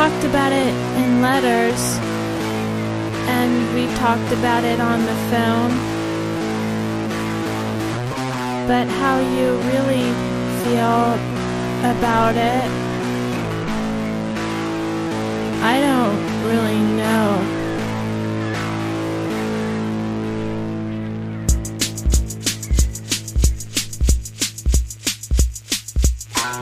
talked about it in letters, and we talked about it on the phone. But how you really feel about it, I don't really know.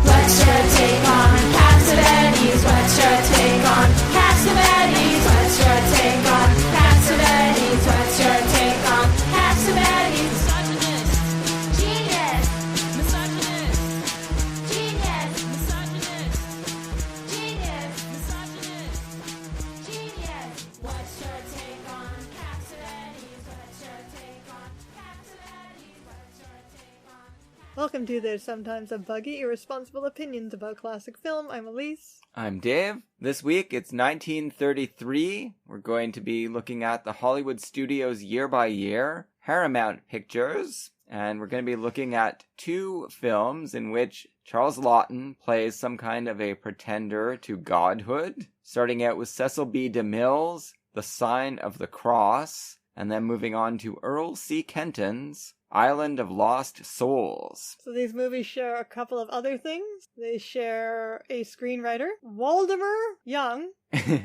What's your take on Cassavetes? What's your take on Cassavetes? What's your take on Cassavetes? What's your take on Cassavetes? Misogynist. Genius. Misogynist. Genius. Misogynist. Genius. Misogynist. Genius. What's your take on Cassavetes? What's your take on Cassavetes? What's your take on... Welcome to There's Sometimes a Buggy, Irresponsible Opinions About Classic Film. I'm Elise. I'm Dave. This week, it's 1933. We're going to be looking at the Hollywood studios year by year, Paramount Pictures, and we're going to be looking at two films in which Charles Laughton plays some kind of a pretender to godhood, starting out with Cecil B. DeMille's The Sign of the Cross, and then moving on to Earl C. Kenton's Island of Lost Souls. So these movies share a couple of other things. They share a screenwriter, Waldemar Young,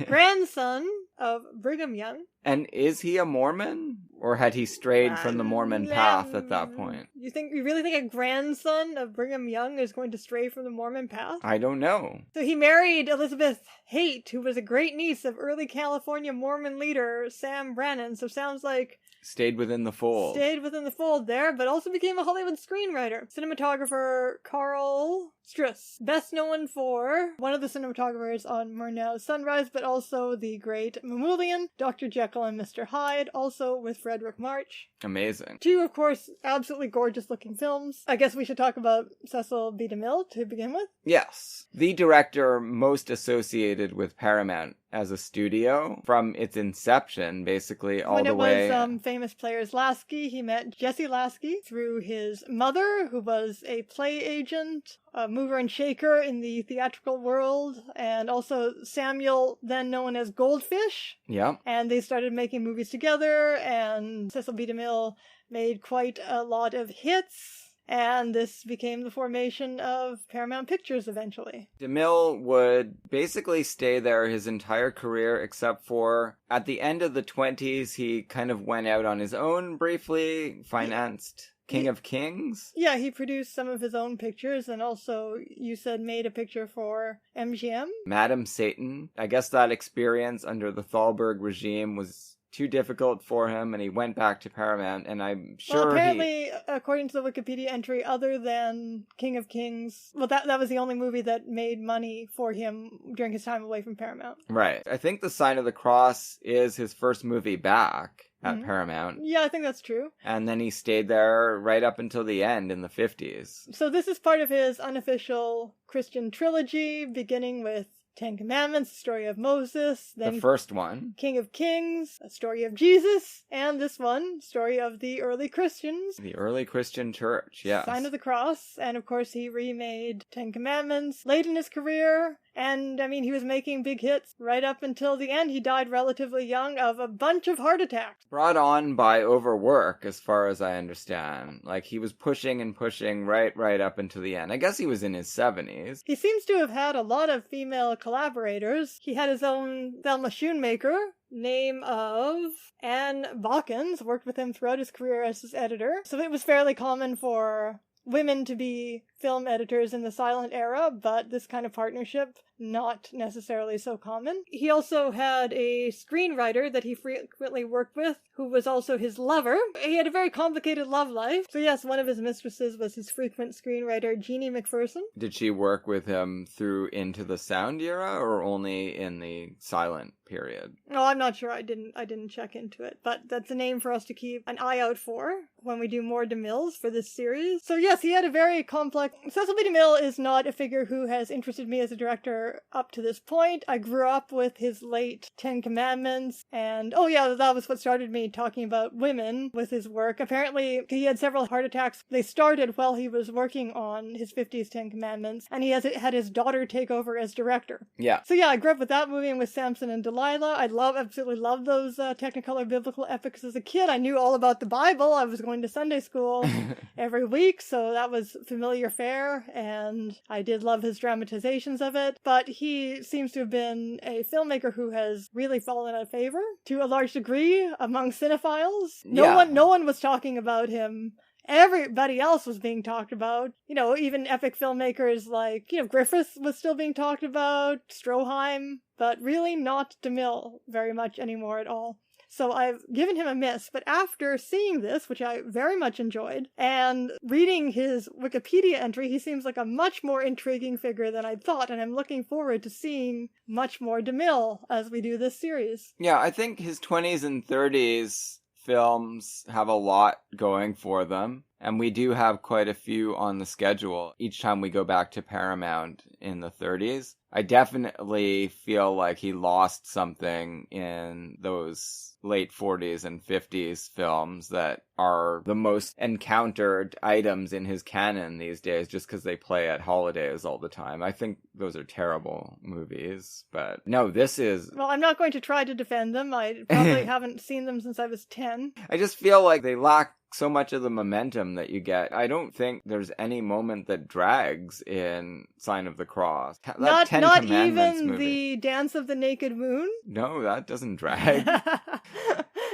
grandson of Brigham Young. And is he a Mormon? Or had he strayed from the Mormon path at that point? You really think a grandson of Brigham Young is going to stray from the Mormon path? I don't know. So he married Elizabeth Haight, who was a great niece of early California Mormon leader Sam Brannan. So sounds like Stayed within the fold. Stayed within the fold there, but also became a Hollywood screenwriter. Cinematographer Karl Struss, best known for one of the cinematographers on Murnau's Sunrise, but also the great Mamoulian, Dr. Jekyll and Mr. Hyde, also with Fredric March. Amazing. Two, of course, absolutely gorgeous-looking films. I guess we should talk about Cecil B. DeMille to begin with. Yes. The director most associated with Paramount as a studio from its inception, basically, all the way. When it was Famous Players Lasky, he met Jesse Lasky through his mother, who was a play agent, a mover and shaker in the theatrical world, and also Samuel, then known as Goldfish. Yeah. And they started making movies together, and Cecil B. DeMille made quite a lot of hits. And this became the formation of Paramount Pictures eventually. DeMille would basically stay there his entire career, except for at the end of the 20s, he kind of went out on his own briefly, financed King of Kings. Yeah, he produced some of his own pictures, and also, you said, made a picture for MGM. Madam Satan. I guess that experience under the Thalberg regime was too difficult for him, and he went back to Paramount, and I'm sure apparently, according to the Wikipedia entry, other than King of Kings, that was the only movie that made money for him during his time away from Paramount. Right. I think The Sign of the Cross is his first movie back at Paramount. Yeah, I think that's true. And then he stayed there right up until the end in the 50s. So this is part of his unofficial Christian trilogy, beginning with Ten Commandments, the story of Moses, then the first one, King of Kings, a story of Jesus, and this one, story of the early Christians. The early Christian church, yes. Sign of the Cross, and of course he remade Ten Commandments late in his career, and I mean he was making big hits right up until the end. He died relatively young of a bunch of heart attacks. Brought on by overwork, as far as I understand. Like, he was pushing and pushing right up until the end. I guess he was in his 70s. He seems to have had a lot of female collaborators. He had his own Thelma Schoonmaker, name of Anne Balkans, worked with him throughout his career as his editor. So it was fairly common for women to be film editors in the silent era, but this kind of partnership, not necessarily so common. He also had a screenwriter that he frequently worked with, who was also his lover. He had a very complicated love life. So yes, one of his mistresses was his frequent screenwriter, Jeannie McPherson. Did she work with him through into the sound era, or only in the silent period? No, I'm not sure. I didn't check into it, but that's a name for us to keep an eye out for when we do more DeMilles for this series. So yes, he had a very complex look, Cecil B. DeMille is not a figure who has interested me as a director up to this point. I grew up with his late Ten Commandments, and that was what started me talking about women with his work. Apparently, he had several heart attacks. They started while he was working on his 50s Ten Commandments, and he had his daughter take over as director. Yeah. So I grew up with that movie and with Samson and Delilah. I absolutely loved those Technicolor biblical epics as a kid. I knew all about the Bible. I was going to Sunday school every week, so that was familiar fare, and I did love his dramatizations of it. But he seems to have been a filmmaker who has really fallen out of favor to a large degree among cinephiles. No one was talking about him. Everybody else was being talked about. Even epic filmmakers like, Griffith was still being talked about, Stroheim, but really not DeMille very much anymore at all. So I've given him a miss, but after seeing this, which I very much enjoyed, and reading his Wikipedia entry, he seems like a much more intriguing figure than I'd thought, and I'm looking forward to seeing much more DeMille as we do this series. Yeah, I think his 20s and 30s films have a lot going for them, and we do have quite a few on the schedule each time we go back to Paramount in the 30s. I definitely feel like he lost something in those late 40s and 50s films that are the most encountered items in his canon these days just because they play at holidays all the time. I think those are terrible movies, but no, this is... Well, I'm not going to try to defend them. I probably haven't seen them since I was 10. I just feel like they lack so much of the momentum that you get. I don't think there's any moment that drags in Sign of the Cross. Not even movie. The Dance of the Naked Moon? No, that doesn't drag.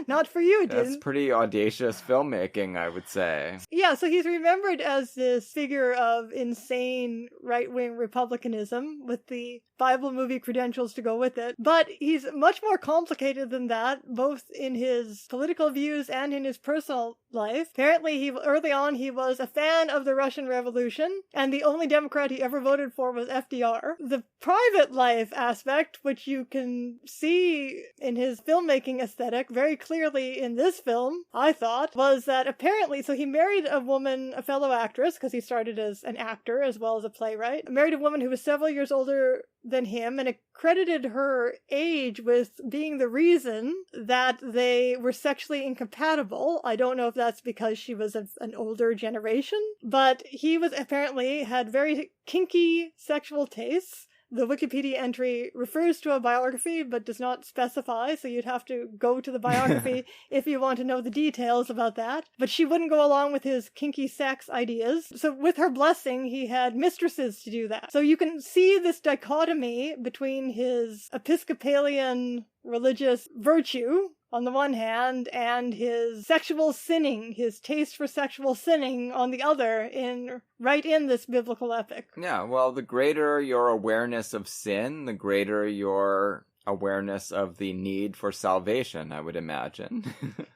Not for you, it didn't. That's pretty audacious filmmaking, I would say. Yeah, so he's remembered as this figure of insane right-wing republicanism with the Bible movie credentials to go with it. But he's much more complicated than that, both in his political views and in his personal life. Apparently, early on, he was a fan of the Russian Revolution, and the only Democrat he ever voted for was FDR. The private life aspect, which you can see in his filmmaking aesthetic very clearly in this film, I thought, was that apparently, so he married a woman, a fellow actress, because he started as an actor as well as a playwright, married a woman who was several years older than him, and credited her age with being the reason that they were sexually incompatible. I don't know if that's because she was an older generation, but he apparently had very kinky sexual tastes. The Wikipedia entry refers to a biography but does not specify, so you'd have to go to the biography if you want to know the details about that. But she wouldn't go along with his kinky sex ideas. So with her blessing, he had mistresses to do that. So you can see this dichotomy between his Episcopalian religious virtue on the one hand, and his sexual sinning, his taste for sexual sinning on the other, right in this biblical epic. Yeah, well, the greater your awareness of sin, the greater your awareness of the need for salvation, I would imagine.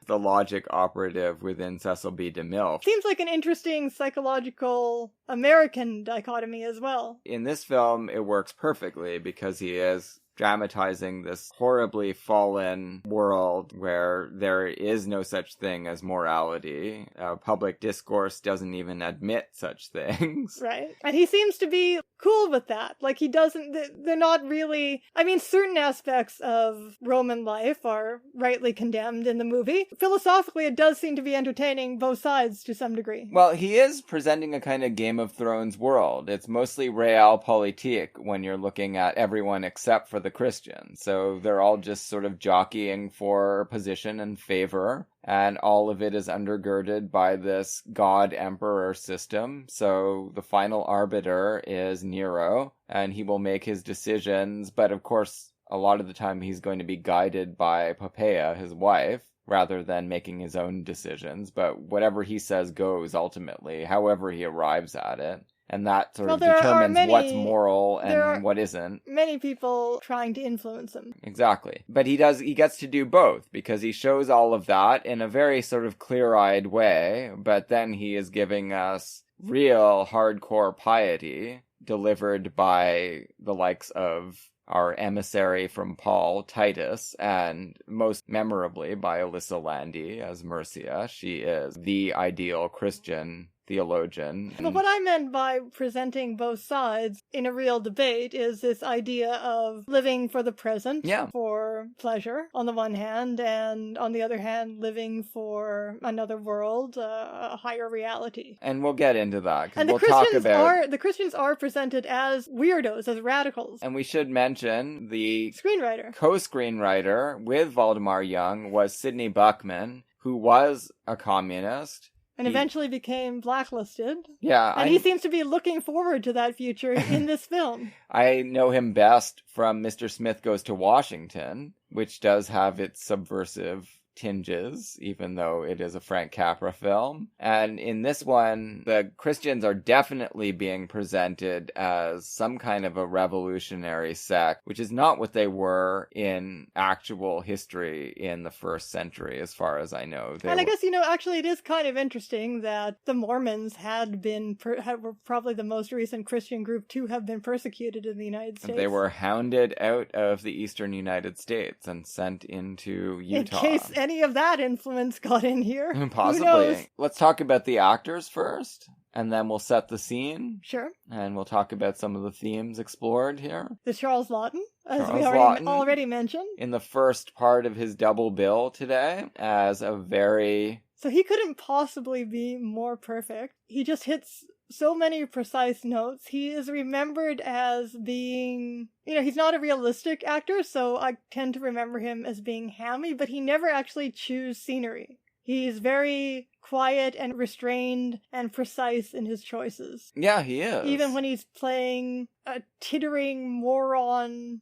The logic operative within Cecil B. DeMille. Seems like an interesting psychological American dichotomy as well. In this film, it works perfectly because he is dramatizing this horribly fallen world where there is no such thing as morality. Public discourse doesn't even admit such things. Right. And he seems to be cool with that. Like, they're not really... I mean, certain aspects of Roman life are rightly condemned in the movie. Philosophically, it does seem to be entertaining both sides to some degree. Well, he is presenting a kind of Game of Thrones world. It's mostly realpolitik when you're looking at everyone except for the Christians. So they're all just sort of jockeying for position and favor, and all of it is undergirded by this god-emperor system. So the final arbiter is Nero, and he will make his decisions, but of course, a lot of the time he's going to be guided by Poppaea, his wife, rather than making his own decisions. But whatever he says goes, ultimately, however he arrives at it. And that sort of determines what's moral and what isn't. Many people trying to influence him. Exactly. But he gets to do both, because he shows all of that in a very sort of clear-eyed way, but then he is giving us real hardcore piety delivered by the likes of our emissary from Paul, Titus, and most memorably by Alyssa Landy as Mercia. She is the ideal Christian theologian. But what I meant by presenting both sides in a real debate is this idea of living for the present, for pleasure, on the one hand, and on the other hand, living for another world, a higher reality. And we'll get into that. And we'll the Christians are presented as weirdos, as radicals. And we should mention the screenwriter, co-screenwriter with Valdemar Young was Sidney Buckman, who was a communist. And eventually became blacklisted. Yeah. And he seems to be looking forward to that future in this film. I know him best from Mr. Smith Goes to Washington, which does have its subversive tinges, even though it is a Frank Capra film. And in this one, the Christians are definitely being presented as some kind of a revolutionary sect, which is not what they were in actual history in the first century, as far as I know. I guess, actually it is kind of interesting that the Mormons were probably the most recent Christian group to have been persecuted in the United States. They were hounded out of the eastern United States and sent into Utah. In case any of that influence got in here. Possibly. Let's talk about the actors first, and then we'll set the scene. Sure. And we'll talk about some of the themes explored here. The Charles Laughton, as we already mentioned. In the first part of his double bill today, as a very... So he couldn't possibly be more perfect. He just hits so many precise notes. He is remembered as being, he's not a realistic actor, so I tend to remember him as being hammy, but he never actually chews scenery. He's very quiet and restrained and precise in his choices. Yeah, he is. Even when he's playing a tittering moron,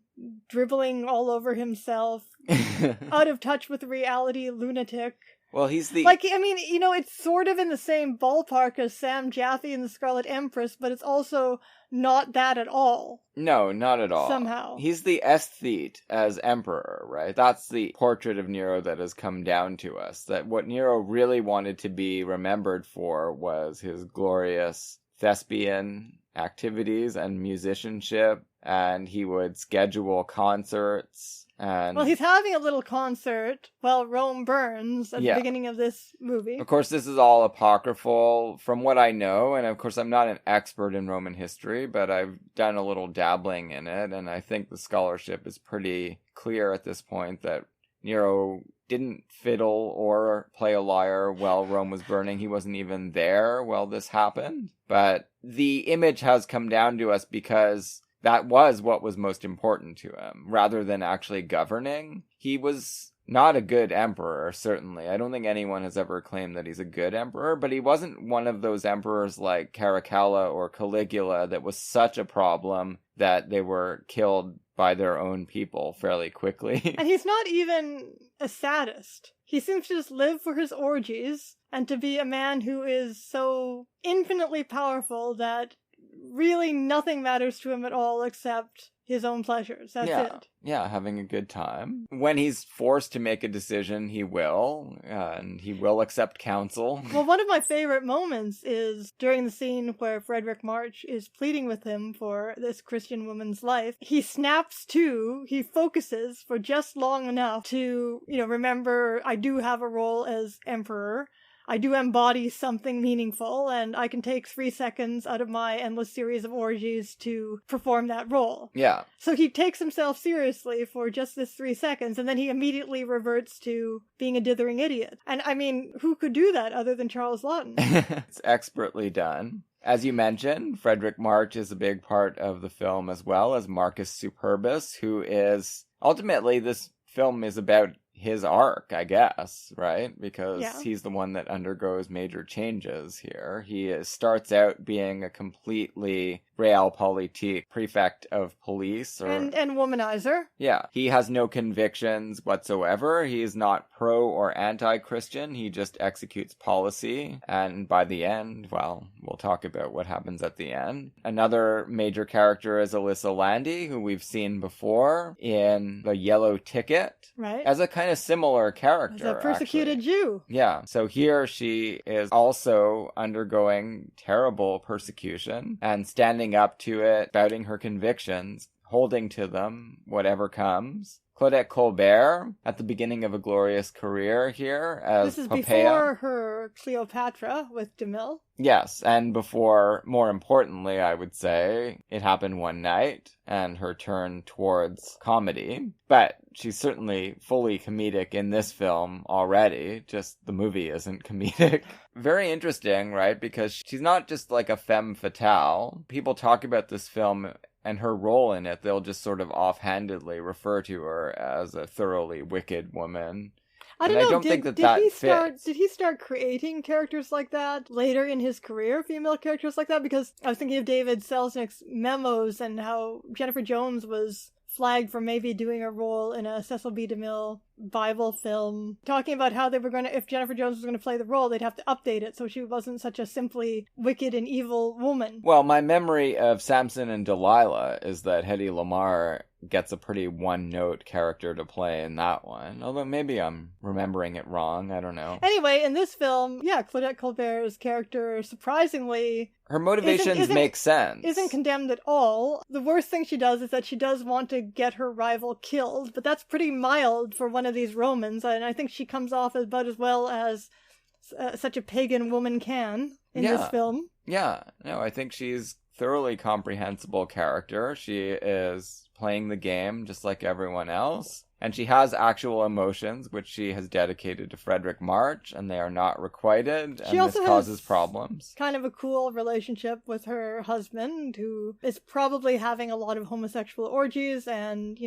dribbling all over himself, out of touch with reality lunatic. Well, he's the... it's sort of in the same ballpark as Sam Jaffe in The Scarlet Empress, but it's also not that at all. No, not at all. Somehow. He's the aesthete as emperor, right? That's the portrait of Nero that has come down to us. That what Nero really wanted to be remembered for was his glorious thespian activities and musicianship, and he would schedule concerts. Well, he's having a little concert while Rome burns at the beginning of this movie. Of course, this is all apocryphal from what I know, and of course I'm not an expert in Roman history, but I've done a little dabbling in it, and I think the scholarship is pretty clear at this point that Nero didn't fiddle or play a lyre while Rome was burning. He wasn't even there while this happened. But the image has come down to us because that was what was most important to him, rather than actually governing. He was not a good emperor, certainly. I don't think anyone has ever claimed that he's a good emperor, but he wasn't one of those emperors like Caracalla or Caligula that was such a problem that they were killed by their own people fairly quickly. And he's not even a sadist. He seems to just live for his orgies, and to be a man who is so infinitely powerful that really nothing matters to him at all except his own pleasures. That's it. Yeah, having a good time. When he's forced to make a decision, he will, and he will accept counsel. Well, one of my favorite moments is during the scene where Fredric March is pleading with him for this Christian woman's life. He snaps to, he focuses for just long enough to, remember, I do have a role as emperor. I do embody something meaningful, and I can take 3 seconds out of my endless series of orgies to perform that role. Yeah. So he takes himself seriously for just this 3 seconds, and then he immediately reverts to being a dithering idiot. And who could do that other than Charles Laughton? It's expertly done. As you mentioned, Fredric March is a big part of the film, as well as Marcus Superbus, who is... Ultimately, this film is about his arc, I guess, right? Because he's the one that undergoes major changes here. He starts out being a completely realpolitik prefect of police. And womanizer. Yeah. He has no convictions whatsoever. He is not pro or anti-Christian. He just executes policy. And by the end, well, we'll talk about what happens at the end. Another major character is Alyssa Landy, who we've seen before in The Yellow Ticket. Right. As a kind of similar character. As a persecuted Jew. Yeah. So here she is also undergoing terrible persecution and standing up to it, spouting her convictions, holding to them, whatever comes. Claudette Colbert at the beginning of a glorious career here as This is Poppaea. before her Cleopatra with DeMille. Yes, and before, more importantly, I would say, It Happened One Night and her turn towards comedy. But she's certainly fully comedic in this film already, just the movie isn't comedic. Very interesting, right? Because she's not just like a femme fatale. People talk about this film and her role in it, they'll just sort of offhandedly refer to her as a thoroughly wicked woman. I And don't know. I don't think that fits. Did he start creating characters like that later in his career, female characters like that? Because I was thinking of David Selznick's memos and how Jennifer Jones was flagged for maybe doing a role in a Cecil B. DeMille Bible film, talking about how they were going to, if Jennifer Jones was going to play the role, they'd have to update it so she wasn't such a simply wicked and evil woman. Well, my memory of Samson and Delilah is that Hedy Lamarr gets a pretty one-note character to play in that one. Although maybe I'm remembering it wrong. I don't know. Anyway, in this film, Claudette Colbert's character, surprisingly, her motivations make sense. Isn't condemned at all. The worst thing she does is that she does want to get her rival killed, but that's pretty mild for one of these Romans, and I think she comes off about as well as such a pagan woman can in this film. Yeah, no, I think she's thoroughly comprehensible character. She is playing the game just like everyone else. And she has actual emotions, which she has dedicated to Fredric March, and they are not requited, and this causes problems. Kind of a cool relationship with her husband, who is probably having a lot of homosexual orgies and,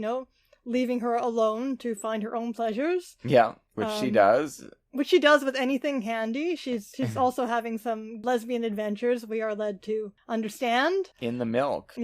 leaving her alone to find her own pleasures. Yeah, which she does. Which she does with anything handy. She's also having some lesbian adventures, we are led to understand. In the milk.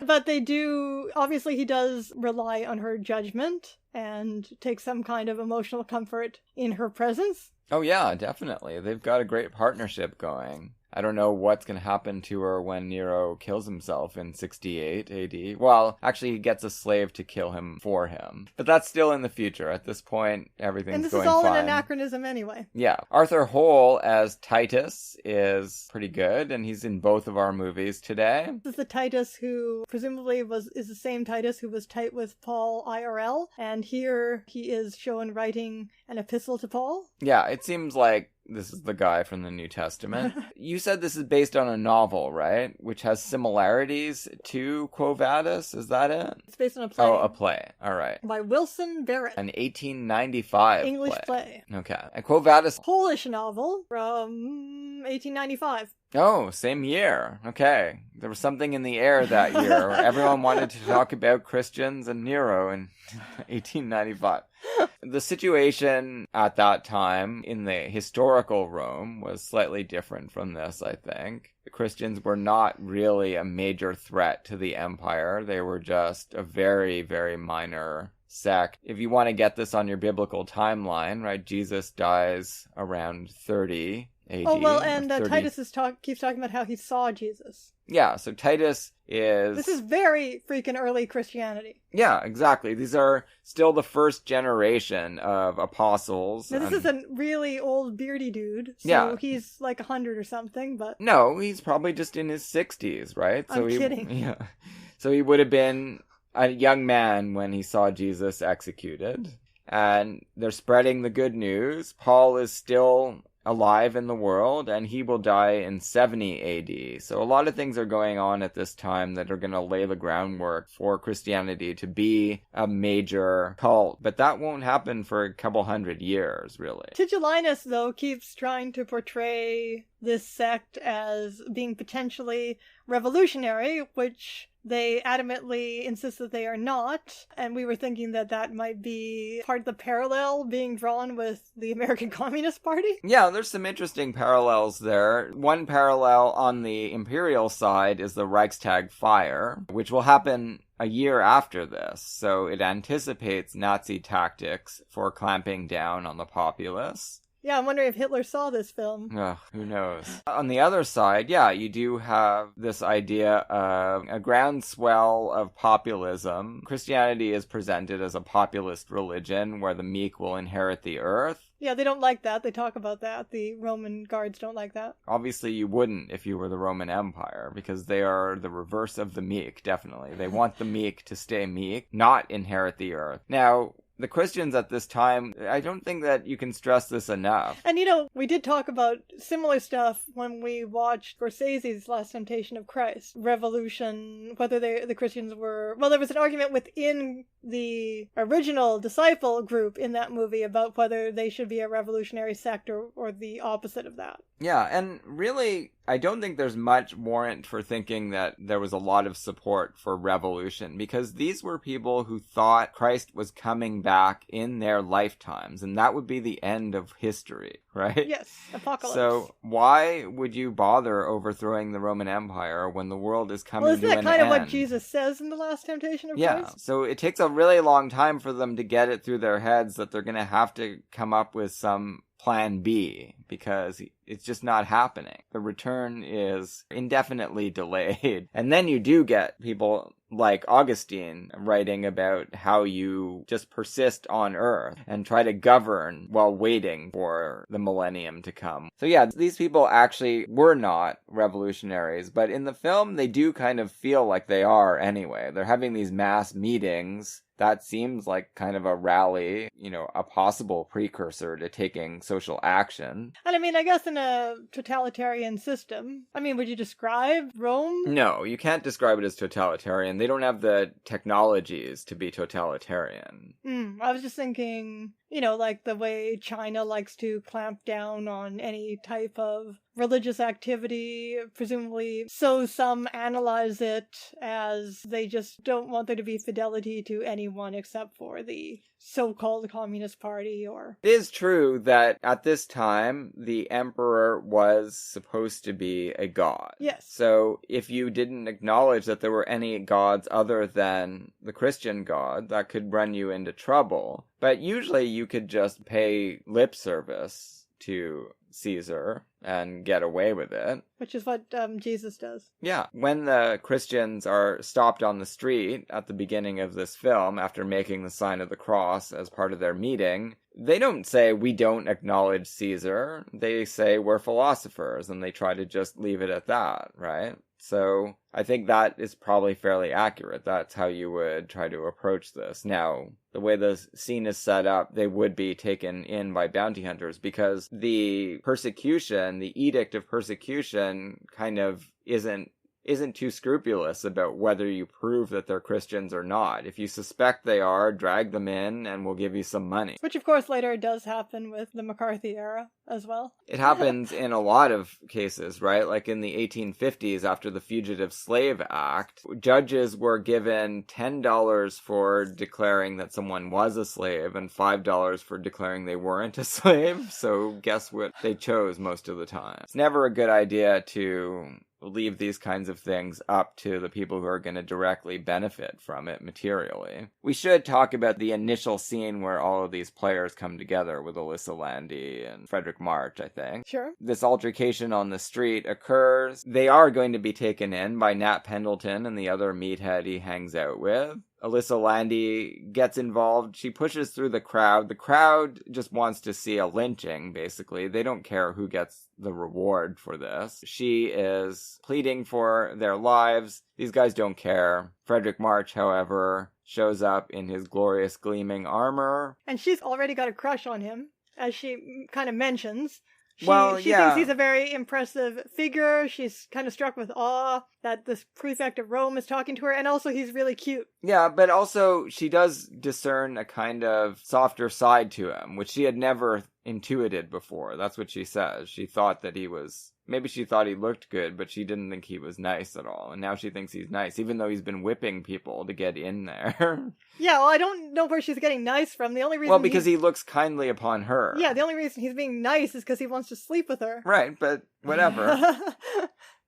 But they do, obviously he does rely on her judgment and take some kind of emotional comfort in her presence. Oh yeah, definitely. They've got a great partnership going. I don't know what's going to happen to her when Nero kills himself in 68 AD. Well, actually, he gets a slave to kill him for him. But that's still in the future. At this point, everything's going fine. And this is all an anachronism anyway. Yeah. Arthur Hole as Titus is pretty good, and he's in both of our movies today. This is the Titus who presumably is the same Titus who was tight with Paul IRL. And here he is shown writing an epistle to Paul. Yeah, it seems like this is the guy from the New Testament. You said this is based on a novel, right? Which has similarities to Quo Vadis, is that it? It's based on a play. Oh, a play. All right. By Wilson Barrett. An 1895 English play. Okay. And Quo Vadis... Polish novel from 1895. Oh, same year. Okay. There was something in the air that year where everyone wanted to talk about Christians and Nero in 1895. The situation at that time in the historical Rome was slightly different from this, I think. The Christians were not really a major threat to the empire. They were just a very, very minor sect. If you want to get this on your biblical timeline, right, Jesus dies around 30 AD. Oh, well, and Titus keeps talking about how he saw Jesus. Yeah, so Titus is... This is very freaking early Christianity. Yeah, exactly. These are still the first generation of apostles. Now, this is a really old beardy dude, so yeah. He's like 100 or something, but... No, he's probably just in his 60s, right? I'm kidding. Yeah. So he would have been a young man when he saw Jesus executed. And they're spreading the good news. Paul is still alive in the world, and he will die in 70 AD. So a lot of things are going on at this time that are going to lay the groundwork for Christianity to be a major cult. But that won't happen for a couple hundred years, really. Tigellinus, though, keeps trying to portray this sect as being potentially revolutionary, which they adamantly insist that they are not, and we were thinking that that might be part of the parallel being drawn with the American Communist Party. Yeah, there's some interesting parallels there. One parallel on the imperial side is the Reichstag fire, which will happen a year after this, so it anticipates Nazi tactics for clamping down on the populace. Yeah, I'm wondering if Hitler saw this film. Ugh, who knows? On the other side, yeah, you do have this idea of a groundswell of populism. Christianity is presented as a populist religion where the meek will inherit the earth. Yeah, they don't like that. They talk about that. The Roman guards don't like that. Obviously, you wouldn't if you were the Roman Empire, because they are the reverse of the meek, definitely. They want the meek to stay meek, not inherit the earth. Now, the Christians at this time, I don't think that you can stress this enough. And we did talk about similar stuff when we watched Scorsese's Last Temptation of Christ. Revolution, whether the Christians were... Well, there was an argument within the original disciple group in that movie about whether they should be a revolutionary sect or the opposite of that. Yeah, and really, I don't think there's much warrant for thinking that there was a lot of support for revolution, because these were people who thought Christ was coming back in their lifetimes, and that would be the end of history, right? Yes, apocalypse. So why would you bother overthrowing the Roman Empire when the world is coming to an end? Well, isn't that kind of what Jesus says in the Last Temptation of Christ? Yeah, so it takes a really long time for them to get it through their heads that they're going to have to come up with some plan B, because it's just not happening. The return is indefinitely delayed. And then you do get people like Augustine writing about how you just persist on earth and try to govern while waiting for the millennium to come. So yeah, these people actually were not revolutionaries, but in the film they do kind of feel like they are anyway. They're having these mass meetings. That seems like kind of a rally, a possible precursor to taking social action. And I guess in a totalitarian system, would you describe Rome? No, you can't describe it as totalitarian. They don't have the technologies to be totalitarian. I was just thinking, like the way China likes to clamp down on any type of religious activity, presumably, so some analyze it as they just don't want there to be fidelity to anyone except for the so-called Communist Party or... It is true that at this time, the emperor was supposed to be a god. Yes. So if you didn't acknowledge that there were any gods other than the Christian god, that could run you into trouble. But usually you could just pay lip service to Caesar and get away with it. Which is what Jesus does. Yeah. When the Christians are stopped on the street at the beginning of this film, after making the sign of the cross as part of their meeting, they don't say, we don't acknowledge Caesar. They say, we're philosophers, and they try to just leave it at that, right? So I think that is probably fairly accurate. That's how you would try to approach this. Now, the way the scene is set up, they would be taken in by bounty hunters, because the persecution, the edict of persecution, kind of isn't too scrupulous about whether you prove that they're Christians or not. If you suspect they are, drag them in and we'll give you some money. Which, of course, later does happen with the McCarthy era as well. It happens in a lot of cases, right? Like in the 1850s, after the Fugitive Slave Act, judges were given $10 for declaring that someone was a slave and $5 for declaring they weren't a slave. So guess what they chose most of the time? It's never a good idea to leave these kinds of things up to the people who are going to directly benefit from it materially. We should talk about the initial scene where all of these players come together with Elise Landi and Fredric March, I think. Sure. This altercation on the street occurs. They are going to be taken in by Nat Pendleton and the other meathead he hangs out with. Elise Landi gets involved. She pushes through the crowd. The crowd just wants to see a lynching, basically. They don't care who gets the reward for this. She is pleading for their lives. These guys don't care. Fredric March, however, shows up in his glorious gleaming armor. And she's already got a crush on him, as she kind of mentions. She thinks he's a very impressive figure. She's kind of struck with awe that this prefect of Rome is talking to her, and also he's really cute. Yeah, but also she does discern a kind of softer side to him, which she had never intuited before. That's what she says. She thought that he was... Maybe she thought he looked good, but she didn't think he was nice at all. And now she thinks he's nice, even though he's been whipping people to get in there. Yeah, well, I don't know where she's getting nice from. The only reason... Well, because he looks kindly upon her. Yeah, the only reason he's being nice is because he wants to sleep with her. Right, but whatever.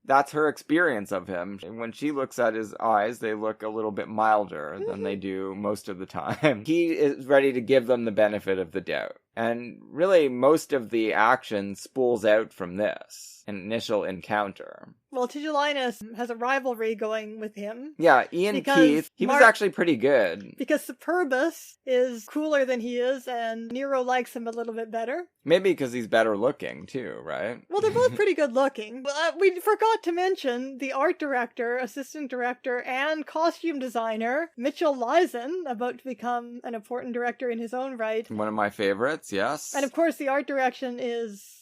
That's her experience of him. When she looks at his eyes, they look a little bit milder than they do most of the time. He is ready to give them the benefit of the doubt. And really, most of the action spools out from this initial encounter. Well, Tigellinus has a rivalry going with him. Yeah, Ian Keith, he was actually pretty good. Because Superbus is cooler than he is, and Nero likes him a little bit better. Maybe because he's better looking, too, right? Well, they're both pretty good looking. We forgot to mention the art director, assistant director, and costume designer, Mitchell Leisen, about to become an important director in his own right. One of my favorites, yes. And of course, the art direction is,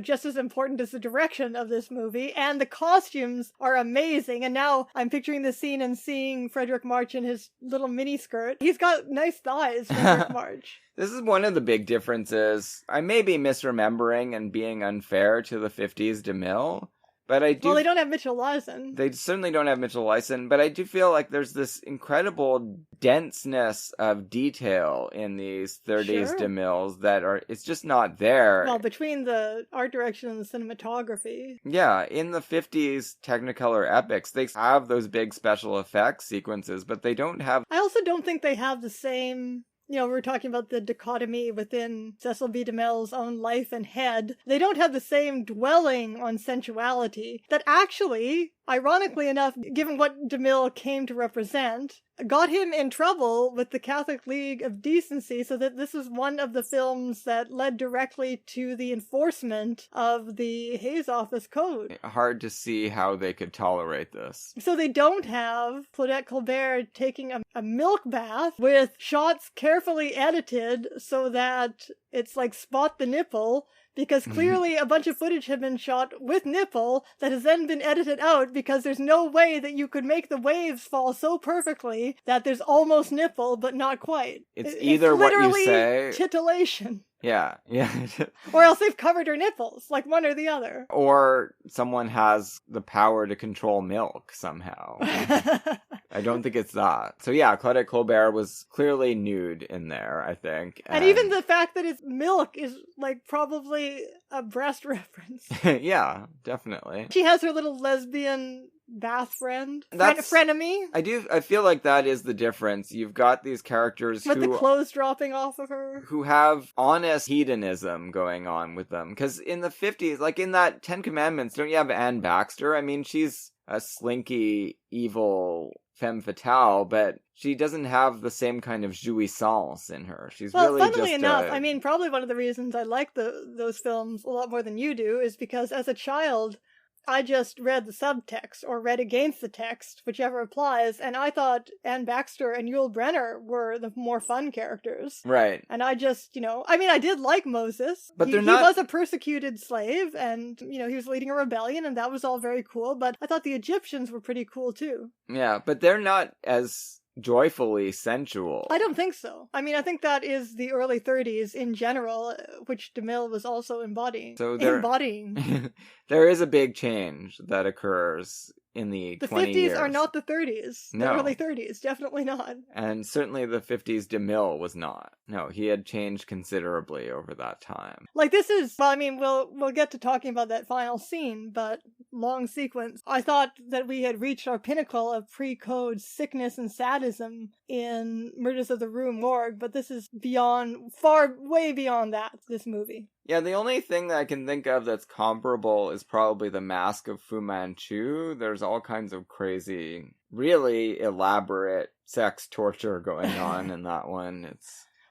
just as important as the direction of this movie. And the costumes are amazing. And now I'm picturing the scene and seeing Fredric March in his little miniskirt. He's got nice thighs, Fredric March. This is one of the big differences. I may be misremembering and being unfair to the 50s DeMille, but I do... Well, they don't have Mitchell Leisen. They certainly don't have Mitchell Leisen, but I do feel like there's this incredible denseness of detail in these 30s DeMilles that it's just not there. Well, between the art direction and the cinematography. Yeah, in the 50s Technicolor epics, they have those big special effects sequences, but they don't have... I also don't think they have the same... we were talking about the dichotomy within Cecil B. DeMille's own life and head. They don't have the same dwelling on sensuality that actually, ironically enough, given what DeMille came to represent, got him in trouble with the Catholic League of Decency, so that this is one of the films that led directly to the enforcement of the Hayes Office Code. Hard to see how they could tolerate this. So they don't have Claudette Colbert taking a milk bath with shots carefully edited so that it's like spot the nipple, because clearly a bunch of footage had been shot with nipple that has then been edited out because there's no way that you could make the waves fall so perfectly that there's almost nipple but not quite. It's either what you say... titillation. Yeah. Or else they've covered her nipples, like one or the other. Or someone has the power to control milk somehow. I don't think it's that. So yeah, Claudette Colbert was clearly nude in there, I think. And even the fact that it's milk is like probably a breast reference. Yeah, definitely. She has her little lesbian bath friend, frenemy. I feel like that is the difference. You've got these characters with the clothes dropping off of her, who have honest hedonism going on with them. Because in the 50s, like in that 10 Commandments, don't you have Anne Baxter? I mean, she's a slinky, evil femme fatale, but she doesn't have the same kind of jouissance in her. She's really just... Well, funnily enough, I mean, probably one of the reasons I like those films a lot more than you do is because as a child, I just read the subtext, or read against the text, whichever applies, and I thought Anne Baxter and Yul Brynner were the more fun characters. Right. And I just, I did like Moses. But he was a persecuted slave, and, he was leading a rebellion, and that was all very cool, but I thought the Egyptians were pretty cool, too. Yeah, but they're not as joyfully sensual. I don't think so. I mean, I think that is the early 30s in general, which DeMille was also embodying. There is a big change that occurs in the 20 50s years. Are not the 30s. No. The early 30s, definitely not. And certainly the 50s DeMille was not. No, he had changed considerably over that time. Like this is, well, I mean, we'll get to talking about that final scene, but long sequence. I thought that we had reached our pinnacle of pre-code sickness and sadism in Murders of the Rue Morgue, but this is way beyond that, this movie. Yeah, the only thing that I can think of that's comparable is probably The Mask of Fu Manchu. There's all kinds of crazy, really elaborate sex torture going on in that one.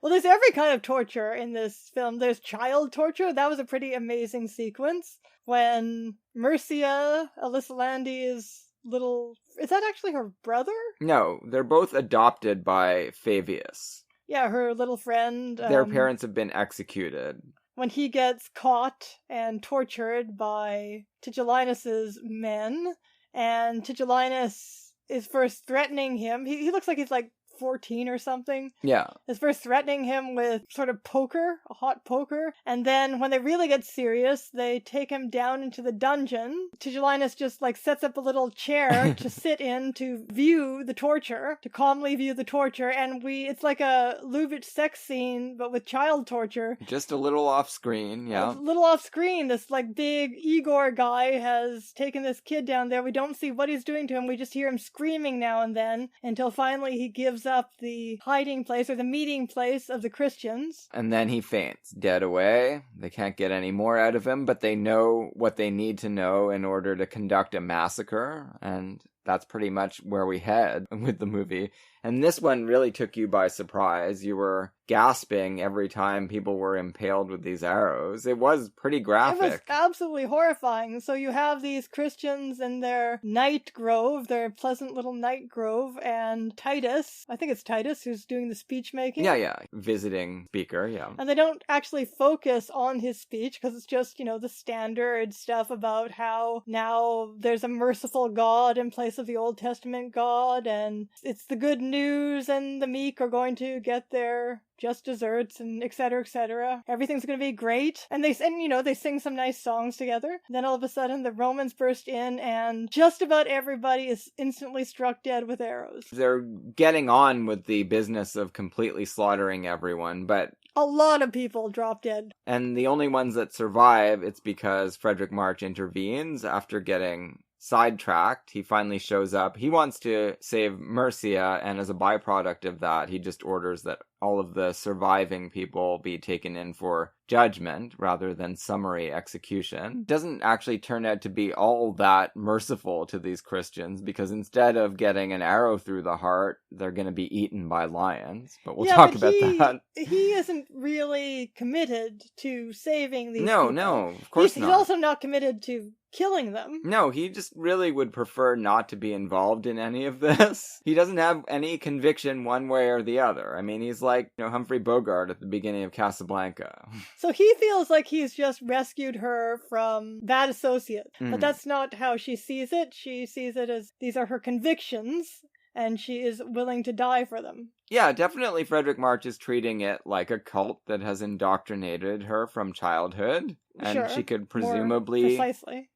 Well, there's every kind of torture in this film. There's child torture. That was a pretty amazing sequence. When Mercia, Alyssa Landy's little... Is that actually her brother? No, they're both adopted by Fabius. Yeah, her little friend. Their parents have been executed. When he gets caught and tortured by Tigellinus's men, and Tigellinus is first threatening him. He looks like he's like 14 or something. Yeah. Is first threatening him with sort of poker, a hot poker. And then when they really get serious, they take him down into the dungeon. Tigellinus just like sets up a little chair to sit in to view the torture, to calmly view the torture. And it's like a Lubitsch sex scene, but with child torture. Just a little off screen, yeah. A little off screen. This like big Igor guy has taken this kid down there. We don't see what he's doing to him. We just hear him screaming now and then until finally he gives up the hiding place or the meeting place of the Christians. And then he faints, dead away. They can't get any more out of him, but they know what they need to know in order to conduct a massacre, and that's pretty much where we head with the movie. And this one really took you by surprise. You were gasping every time people were impaled with these arrows. It was pretty graphic. It was absolutely horrifying. So you have these Christians in their night grove, their pleasant little night grove, and Titus, I think it's Titus who's doing the speech making. Yeah. Visiting speaker, yeah. And they don't actually focus on his speech because it's just, the standard stuff about how now there's a merciful God in place of the Old Testament God, and it's the good news, and the meek are going to get their just desserts, and et cetera, everything's going to be great. And they sing some nice songs together. Then all of a sudden the Romans burst in, and just about everybody is instantly struck dead with arrows. They're getting on with the business of completely slaughtering everyone, but a lot of people drop dead. And the only ones that survive, it's because Fredric March intervenes after getting sidetracked. He finally shows up. He wants to save Mercia, and as a byproduct of that, he just orders that all of the surviving people be taken in for judgment rather than summary execution. Doesn't actually turn out to be all that merciful to these Christians, because instead of getting an arrow through the heart, they're going to be eaten by lions. But we'll talk about that. He isn't really committed to saving these people. No, of course not. He's also not committed to killing them. No, he just really would prefer not to be involved in any of this. He doesn't have any conviction one way or the other. I mean, he's like, Humphrey Bogart at the beginning of Casablanca. So he feels like he's just rescued her from bad associate. But that's not how she sees it. She sees it as these are her convictions, and she is willing to die for them. Yeah, definitely Fredric March is treating it like a cult that has indoctrinated her from childhood. And she could presumably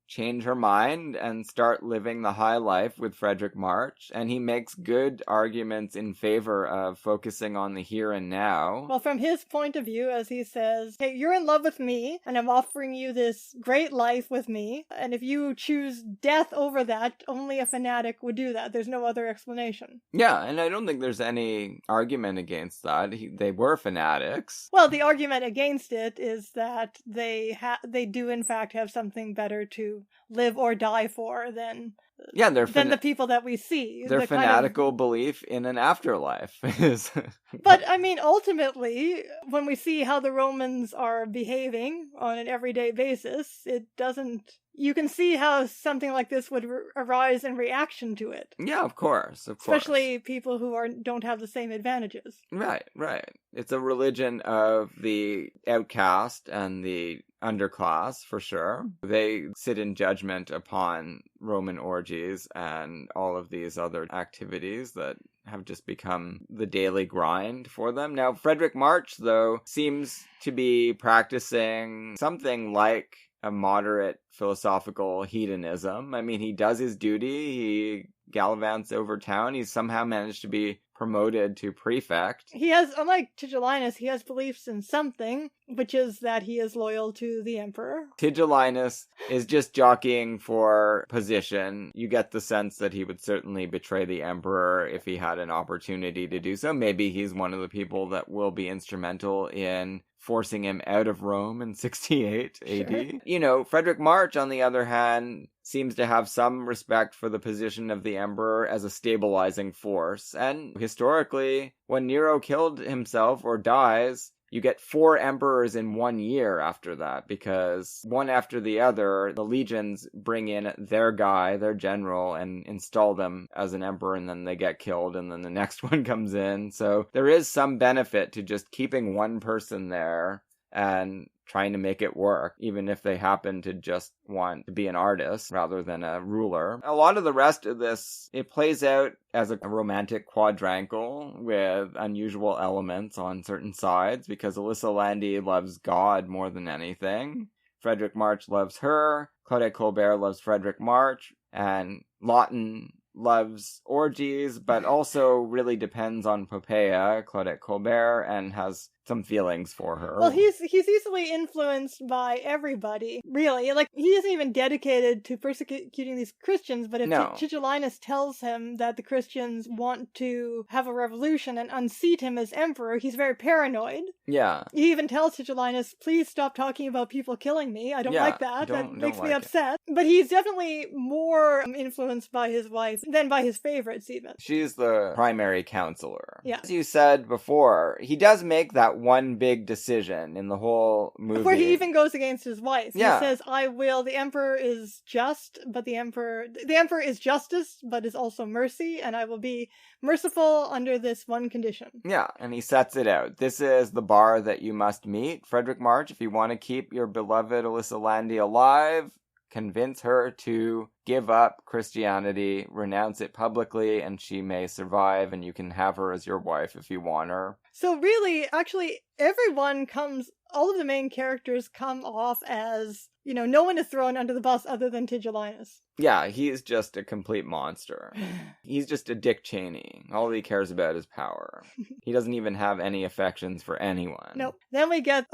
change her mind and start living the high life with Fredric March. And he makes good arguments in favor of focusing on the here and now. Well, from his point of view, as he says, hey, you're in love with me, and I'm offering you this great life with me. And if you choose death over that, only a fanatic would do that. There's no other explanation. Yeah, and I don't think there's any argument against that. They were fanatics. Well, the argument against it is that they do in fact have something better to live or die for than the people that we see. Their fanatical belief in an afterlife is... But, I mean, ultimately, when we see how the Romans are behaving on an everyday basis, it doesn't... You can see how something like this would arise in reaction to it. Yeah, of course. Especially people who don't have the same advantages. Right. It's a religion of the outcast and the underclass, for sure. They sit in judgment upon Roman orgies and all of these other activities that have just become the daily grind for them. Now, Fredric March, though, seems to be practicing something like a moderate philosophical hedonism. I mean, he does his duty. He gallivants over town. He's somehow managed to be promoted to prefect. He has, unlike Tigellinus, he has beliefs in something, which is that he is loyal to the emperor. Tigellinus is just jockeying for position. You get the sense that he would certainly betray the emperor if he had an opportunity to do so. Maybe he's one of the people that will be instrumental in forcing him out of Rome in 68 AD. Sure. Fredric March, on the other hand, seems to have some respect for the position of the emperor as a stabilizing force. And historically, when Nero killed himself or dies, you get 4 emperors in 1 year after that, because one after the other, the legions bring in their guy, their general, and install them as an emperor, and then they get killed, and then the next one comes in. So there is some benefit to just keeping one person there and trying to make it work, even if they happen to just want to be an artist rather than a ruler. A lot of the rest of this, it plays out as a romantic quadrangle with unusual elements on certain sides, because Alyssa Landy loves God more than anything. Fredric March loves her. Claudette Colbert loves Fredric March. And Laughton loves orgies, but also really depends on Poppaea, Claudette Colbert, and has some feelings for her. Well, he's easily influenced by everybody, really. Like, he isn't even dedicated to persecuting these Christians, but if Tigellinus tells him that the Christians want to have a revolution and unseat him as emperor, he's very paranoid. Yeah. He even tells Tigellinus, please stop talking about people killing me. I don't like that. That makes me upset. But he's definitely more influenced by his wife than by his favorites, even. She's the primary counselor. Yeah. As you said before, he does make that one big decision in the whole movie. Where he even goes against his wife. Yeah. He says, the emperor is just, but the emperor is justice, but is also mercy, and I will be merciful under this one condition. Yeah, and he sets it out. This is the bar that you must meet. Fredric March, if you want to keep your beloved Elise Landi alive, convince her to give up Christianity, renounce it publicly, and she may survive, and you can have her as your wife if you want her. So really, actually, all of the main characters come off as, no one is thrown under the bus other than Tigellinus. Yeah, he's just a complete monster. He's just a Dick Cheney. All he cares about is power. He doesn't even have any affections for anyone. Nope. Then we get,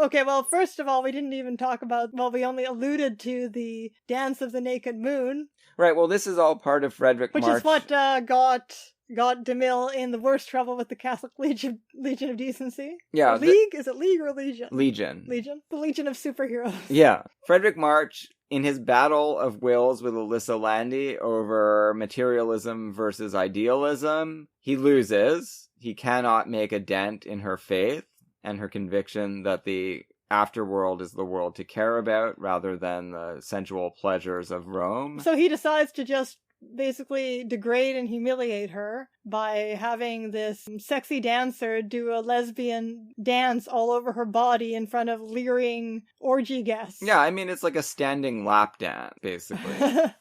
first of all, we didn't even talk about, we only alluded to the Dance of the Naked Moon. Right, well, this is all part of Fredric March. Which is what got DeMille in the worst trouble with the Catholic Legion of Decency. Yeah. League? Is it League or Legion? Legion. The Legion of Superheroes. Yeah. Fredric March, in his battle of wills with Elise Landi over materialism versus idealism, he loses. He cannot make a dent in her faith and her conviction that the afterworld is the world to care about rather than the sensual pleasures of Rome. So he decides to just basically degrade and humiliate her by having this sexy dancer do a lesbian dance all over her body in front of leering orgy guests. Yeah, I mean, it's like a standing lap dance, basically.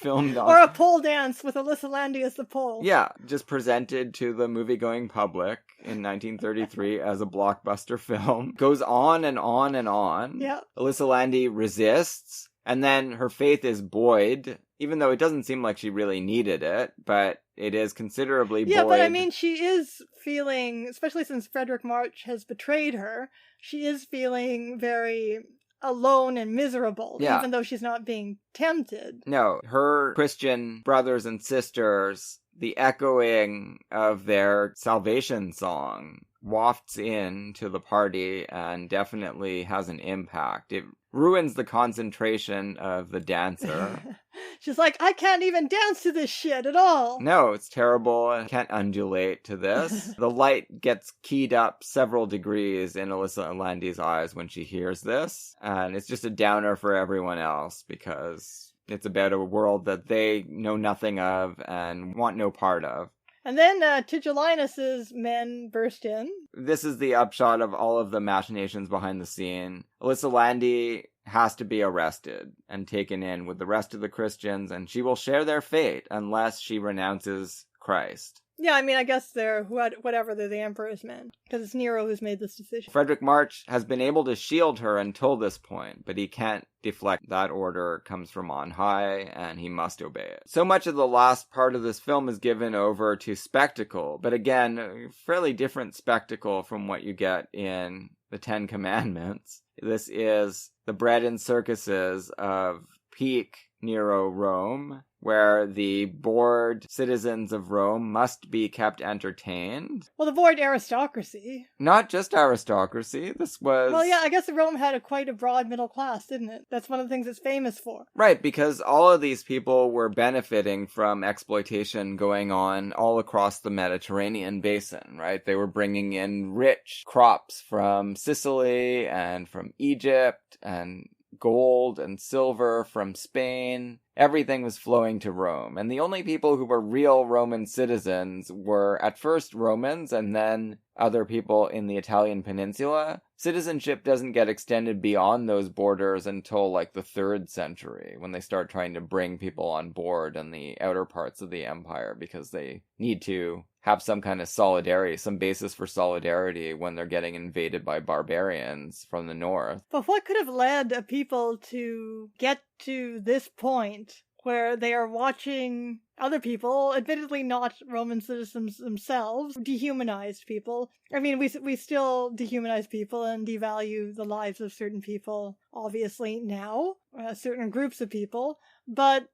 Filmed on... Or a pole dance with Elise Landi as the pole. Yeah, just presented to the movie-going public in 1933 as a blockbuster film. Goes on and on and on. Yeah. Elise Landi resists, and then her faith is buoyed, even though it doesn't seem like she really needed it, but it is considerably buoyed. Yeah, but I mean, she is feeling, especially since Fredric March has betrayed her, she is feeling very alone and miserable, even though she's not being tempted. No, her Christian brothers and sisters, the echoing of their salvation song wafts in to the party and definitely has an impact. It ruins the concentration of the dancer. She's like, I can't even dance to this shit at all. No, it's terrible. I can't undulate to this. The light gets keyed up several degrees in Elise Landi's eyes when she hears this. And it's just a downer for everyone else because it's about a world that they know nothing of and want no part of. And then Tigellinus's men burst in. This is the upshot of all of the machinations behind the scene. Elise Landi has to be arrested and taken in with the rest of the Christians, and she will share their fate unless she renounces Christ. Yeah, I mean, I guess they're the Emperor's men, because it's Nero who's made this decision. Fredric March has been able to shield her until this point, but he can't deflect. That order comes from on high, and he must obey it. So much of the last part of this film is given over to spectacle, but again, a fairly different spectacle from what you get in the Ten Commandments. This is the bread and circuses of peak Nero Rome, where the bored citizens of Rome must be kept entertained. Well, the bored aristocracy. Not just aristocracy, this was... Well, yeah, I guess Rome had quite a broad middle class, didn't it? That's one of the things it's famous for. Right, because all of these people were benefiting from exploitation going on all across the Mediterranean basin, right? They were bringing in rich crops from Sicily and from Egypt and gold and silver from Spain. Everything was flowing to Rome. And the only people who were real Roman citizens were at first Romans and then other people in the Italian peninsula. Citizenship doesn't get extended beyond those borders until like the 3rd century, when they start trying to bring people on board in the outer parts of the empire because they need to have some kind of solidarity, some basis for solidarity when they're getting invaded by barbarians from the north. But what could have led a people to get to this point where they are watching other people, admittedly not Roman citizens themselves, dehumanized people. I mean, we still dehumanize people and devalue the lives of certain people, obviously now, certain groups of people, but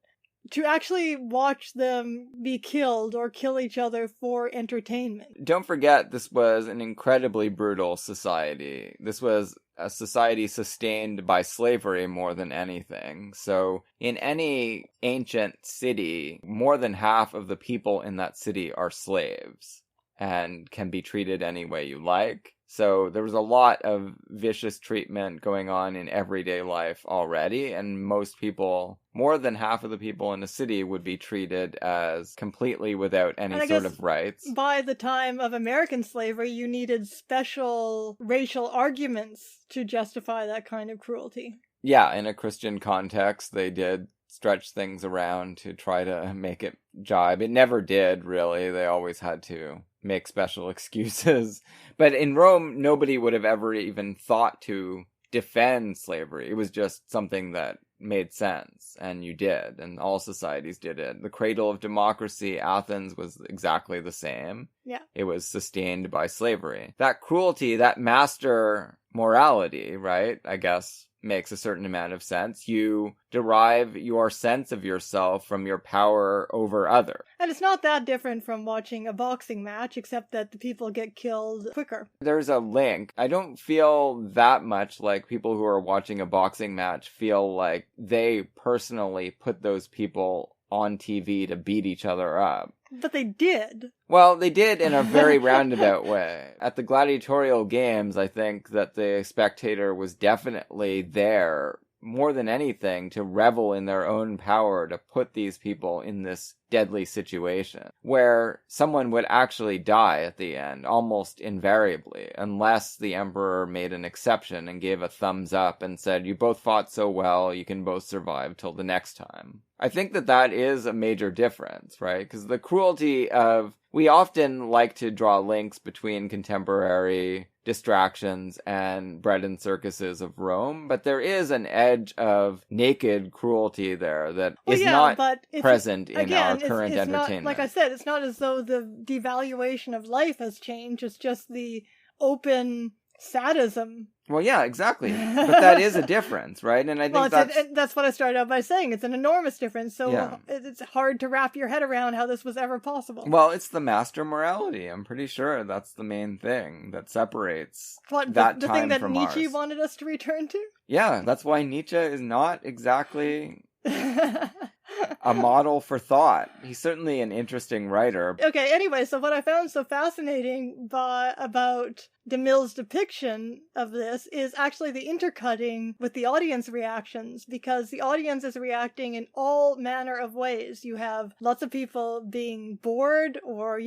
to actually watch them be killed or kill each other for entertainment. Don't forget, this was an incredibly brutal society. This was a society sustained by slavery more than anything. So in any ancient city, more than half of the people in that city are slaves and can be treated any way you like. So there was a lot of vicious treatment going on in everyday life already, and most people, more than half of the people in the city, would be treated as completely without any sort of rights. By the time of American slavery, you needed special racial arguments to justify that kind of cruelty. Yeah, in a Christian context, they did stretch things around to try to make it jibe. It never did, really. They always had to make special excuses. But in Rome, nobody would have ever even thought to defend slavery. It was just something that made sense, and you did, and all societies did it. The cradle of democracy, Athens, was exactly the same. Yeah. It was sustained by slavery. That cruelty, that master morality, right, I guess, makes a certain amount of sense. You derive your sense of yourself from your power over others. And it's not that different from watching a boxing match, except that the people get killed quicker. There's a link. I don't feel that much like people who are watching a boxing match feel like they personally put those people on TV to beat each other up. But they did. Well, they did in a very roundabout way. At the gladiatorial games, I think that the spectator was definitely there, more than anything, to revel in their own power to put these people in this deadly situation, where someone would actually die at the end, almost invariably, unless the emperor made an exception and gave a thumbs up and said, you both fought so well, you can both survive till the next time. I think that that is a major difference, right? Because the cruelty of... We often like to draw links between contemporary distractions and bread and circuses of Rome, but there is an edge of naked cruelty there that is not present in our current entertainment. Not, like I said, it's not as though the devaluation of life has changed, it's just the open sadism. Well, yeah, exactly. But that is a difference, right? And I think that's what I started out by saying. It's an enormous difference. So yeah. It's hard to wrap your head around how this was ever possible. Well, it's the master morality. I'm pretty sure that's the main thing that separates the thing that from Nietzsche ours. Wanted us to return to? Yeah, that's why Nietzsche is not exactly a model for thought. He's certainly an interesting writer. Okay, anyway, so what I found so fascinating about DeMille's depiction of this is actually the intercutting with the audience reactions, because the audience is reacting in all manner of ways. You have lots of people being bored or,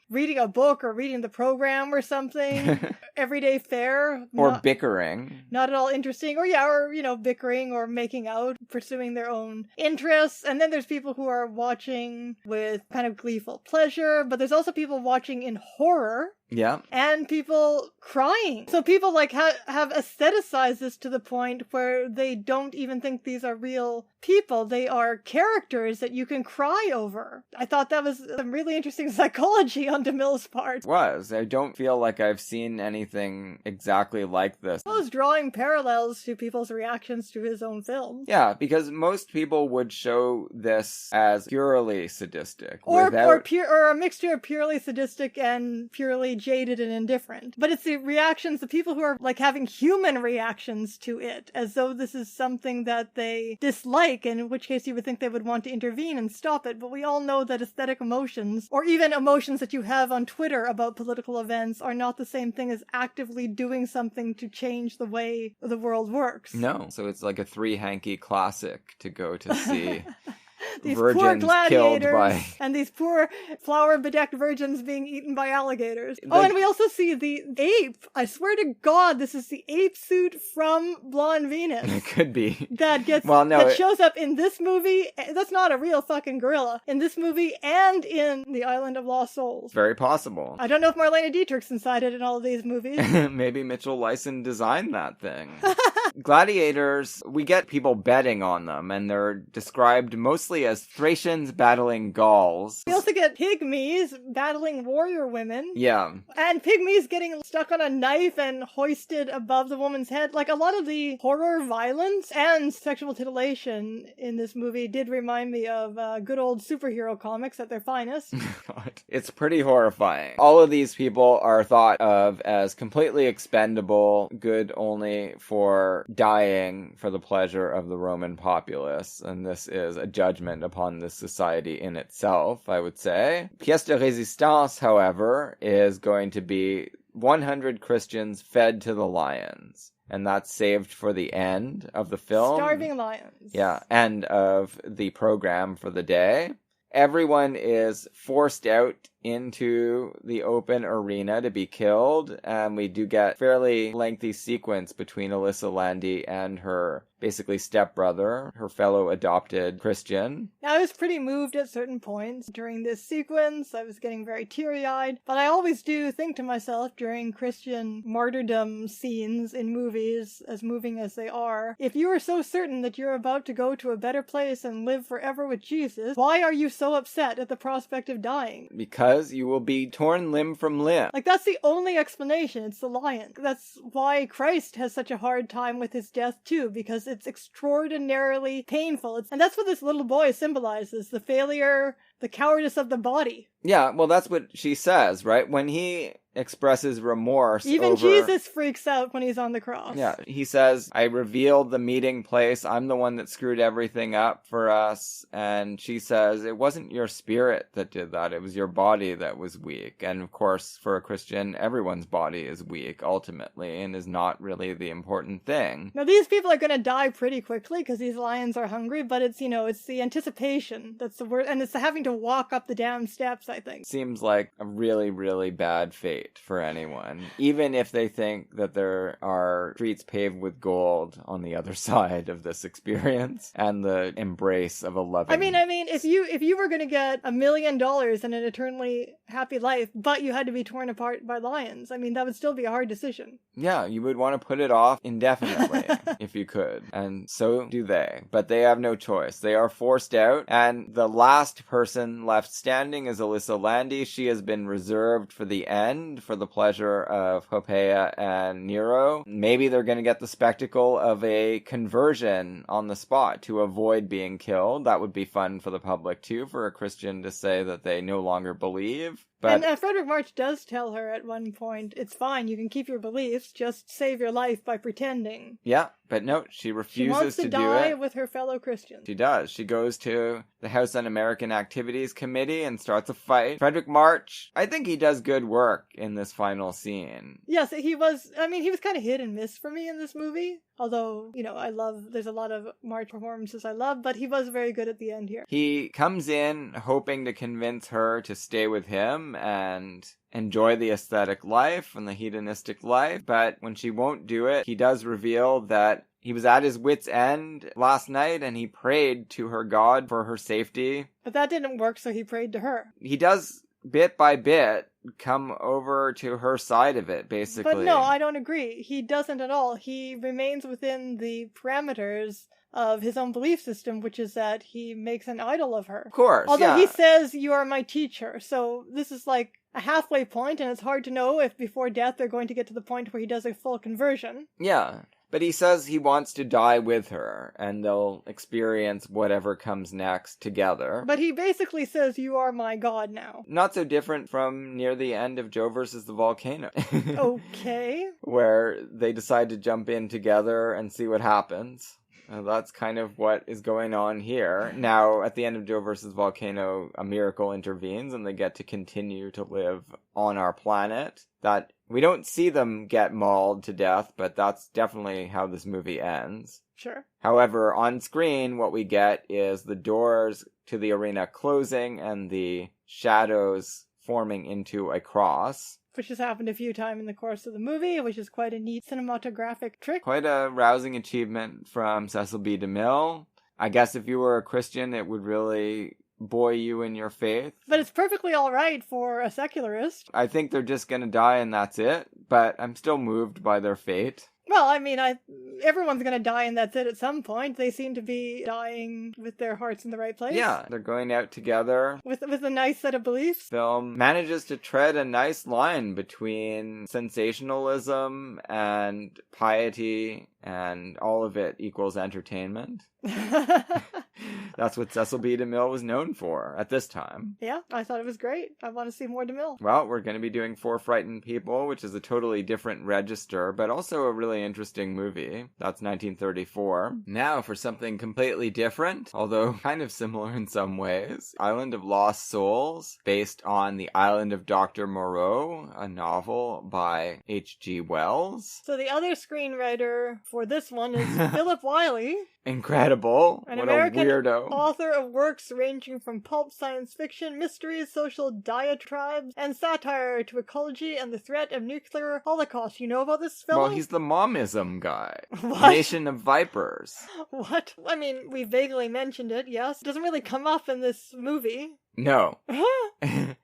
reading a book or reading the program or something. Everyday fare. Or bickering. Not at all interesting. Or bickering or making out, pursuing their own interests. And then there's people who are watching with kind of gleeful pleasure, but there's also people watching in horror. Yeah. And people crying. So people have aestheticized this to the point where they don't even think these are real people. They are characters that you can cry over. I thought that was some really interesting psychology on DeMille's part. I don't feel like I've seen anything exactly like this. I was drawing parallels to people's reactions to his own films. Yeah, because most people would show this as purely sadistic. Or a mixture of purely sadistic and purely jaded and indifferent. But it's the reactions, the people who are having human reactions to it, as though this is something that they dislike, and in which case you would think they would want to intervene and stop it. But we all know that aesthetic emotions, or even emotions that you have on Twitter about political events, are not the same thing as actively doing something to change the way the world works. No. So it's like a three-hanky classic to go to see. These virgins poor gladiators killed by... and these poor flower-bedecked virgins being eaten by alligators. And we also see the ape. I swear to God, this is the ape suit from Blonde Venus. It could be. That shows up in this movie. That's not a real fucking gorilla. In this movie and in The Island of Lost Souls. Very possible. I don't know if Marlene Dietrich's inside it in all of these movies. Maybe Mitchell Lyson designed that thing. Gladiators, we get people betting on them, and they're described mostly as Thracians battling Gauls. We also get pygmies battling warrior women. Yeah. And pygmies getting stuck on a knife and hoisted above the woman's head. Like, a lot of the horror violence and sexual titillation in this movie did remind me of good old superhero comics at their finest. God. It's pretty horrifying. All of these people are thought of as completely expendable, good only for dying for the pleasure of the Roman populace. And this is a judgment upon this society in itself, I would say. Pièce de résistance, however, is going to be 100 Christians fed to the lions. And that's saved for the end of the film. Starving lions. Yeah, end of the program for the day. Everyone is forced out into the open arena to be killed, and we do get fairly lengthy sequence between Elise Landi and her basically stepbrother, her fellow adopted Christian. Now, I was pretty moved at certain points during this sequence. I was getting very teary-eyed, but I always do think to myself during Christian martyrdom scenes in movies, as moving as they are, if you are so certain that you're about to go to a better place and live forever with Jesus, why are you so upset at the prospect of dying? Because you will be torn limb from limb. Like, that's the only explanation. It's the lion. That's why Christ has such a hard time with his death, too, because it's extraordinarily painful. And that's what this little boy symbolizes, the failure, the cowardice of the body. Yeah, well, that's what she says, right? When he expresses remorse Even over... Jesus freaks out when he's on the cross. Yeah, he says, I revealed the meeting place. I'm the one that screwed everything up for us. And she says, it wasn't your spirit that did that. It was your body that was weak. And of course, for a Christian, everyone's body is weak, ultimately, and is not really the important thing. Now, these people are going to die pretty quickly because these lions are hungry, but it's, it's the anticipation that's the word, and it's the having to walk up the damn steps, I think. Seems like a really, really bad fate for anyone, even if they think that there are streets paved with gold on the other side of this experience and the embrace of a loving. I mean, if you were going to get $1 million and an eternally happy life, but you had to be torn apart by lions, I mean, that would still be a hard decision. Yeah, you would want to put it off indefinitely if you could, and so do they. But they have no choice. They are forced out, and the last person left standing is Elise Landi. She has been reserved for the end, for the pleasure of Poppaea and Nero. Maybe they're going to get the spectacle of a conversion on the spot to avoid being killed. That would be fun for the public too, for a Christian to say that they no longer believe. But... And Fredric March does tell her at one point, it's fine, you can keep your beliefs, just save your life by pretending. Yeah, but no, she refuses to do it. She wants to die with her fellow Christians. She does. She goes to the House Un-American Activities Committee and starts a fight. Fredric March, I think he does good work in this final scene. Yes, he was kind of hit and miss for me in this movie. Although, there's a lot of March performances I love, but he was very good at the end here. He comes in hoping to convince her to stay with him and enjoy the aesthetic life and the hedonistic life, but when she won't do it, he does reveal that he was at his wit's end last night and he prayed to her God for her safety. But that didn't work, so he prayed to her. He does, bit by bit, come over to her side of it, basically. But no, I don't agree. He doesn't at all. He remains within the parameters of his own belief system, which is that he makes an idol of her. Of course, Although he says, you are my teacher. So this is like a halfway point, and it's hard to know if before death they're going to get to the point where he does a full conversion. Yeah. But he says he wants to die with her, and they'll experience whatever comes next together. But he basically says, you are my God now. Not so different from near the end of Joe versus the Volcano. Okay. Where they decide to jump in together and see what happens. That's kind of what is going on here. Now, at the end of Joe versus Volcano, a miracle intervenes and they get to continue to live on our planet. That we don't see them get mauled to death, but that's definitely how this movie ends. Sure. However, on screen, what we get is the doors to the arena closing and the shadows forming into a cross. Which has happened a few times in the course of the movie, which is quite a neat cinematographic trick. Quite a rousing achievement from Cecil B. DeMille. I guess if you were a Christian, it would really buoy you in your faith. But it's perfectly alright for a secularist. I think they're just gonna die and that's it, but I'm still moved by their fate. Well, I mean, everyone's gonna die and that's it at some point. They seem to be dying with their hearts in the right place. Yeah, they're going out together. With a nice set of beliefs. Film manages to tread a nice line between sensationalism and piety, and all of it equals entertainment. That's what Cecil B. DeMille was known for at this time. Yeah, I thought it was great. I want to see more DeMille. Well, we're going to be doing Four Frightened People, which is a totally different register, but also a really interesting movie. That's 1934. Now for something completely different, although kind of similar in some ways. Island of Lost Souls, based on The Island of Dr. Moreau, a novel by H.G. Wells. So the other screenwriter for this one is Philip Wiley. Incredible. An What American a weirdo. author of works ranging from pulp science fiction, mysteries, social diatribes, and satire to ecology and the threat of nuclear holocaust. You know about this film? Well, he's the momism guy. What? Nation of Vipers. What? I mean, we vaguely mentioned it, yes. It doesn't really come up in this movie. No.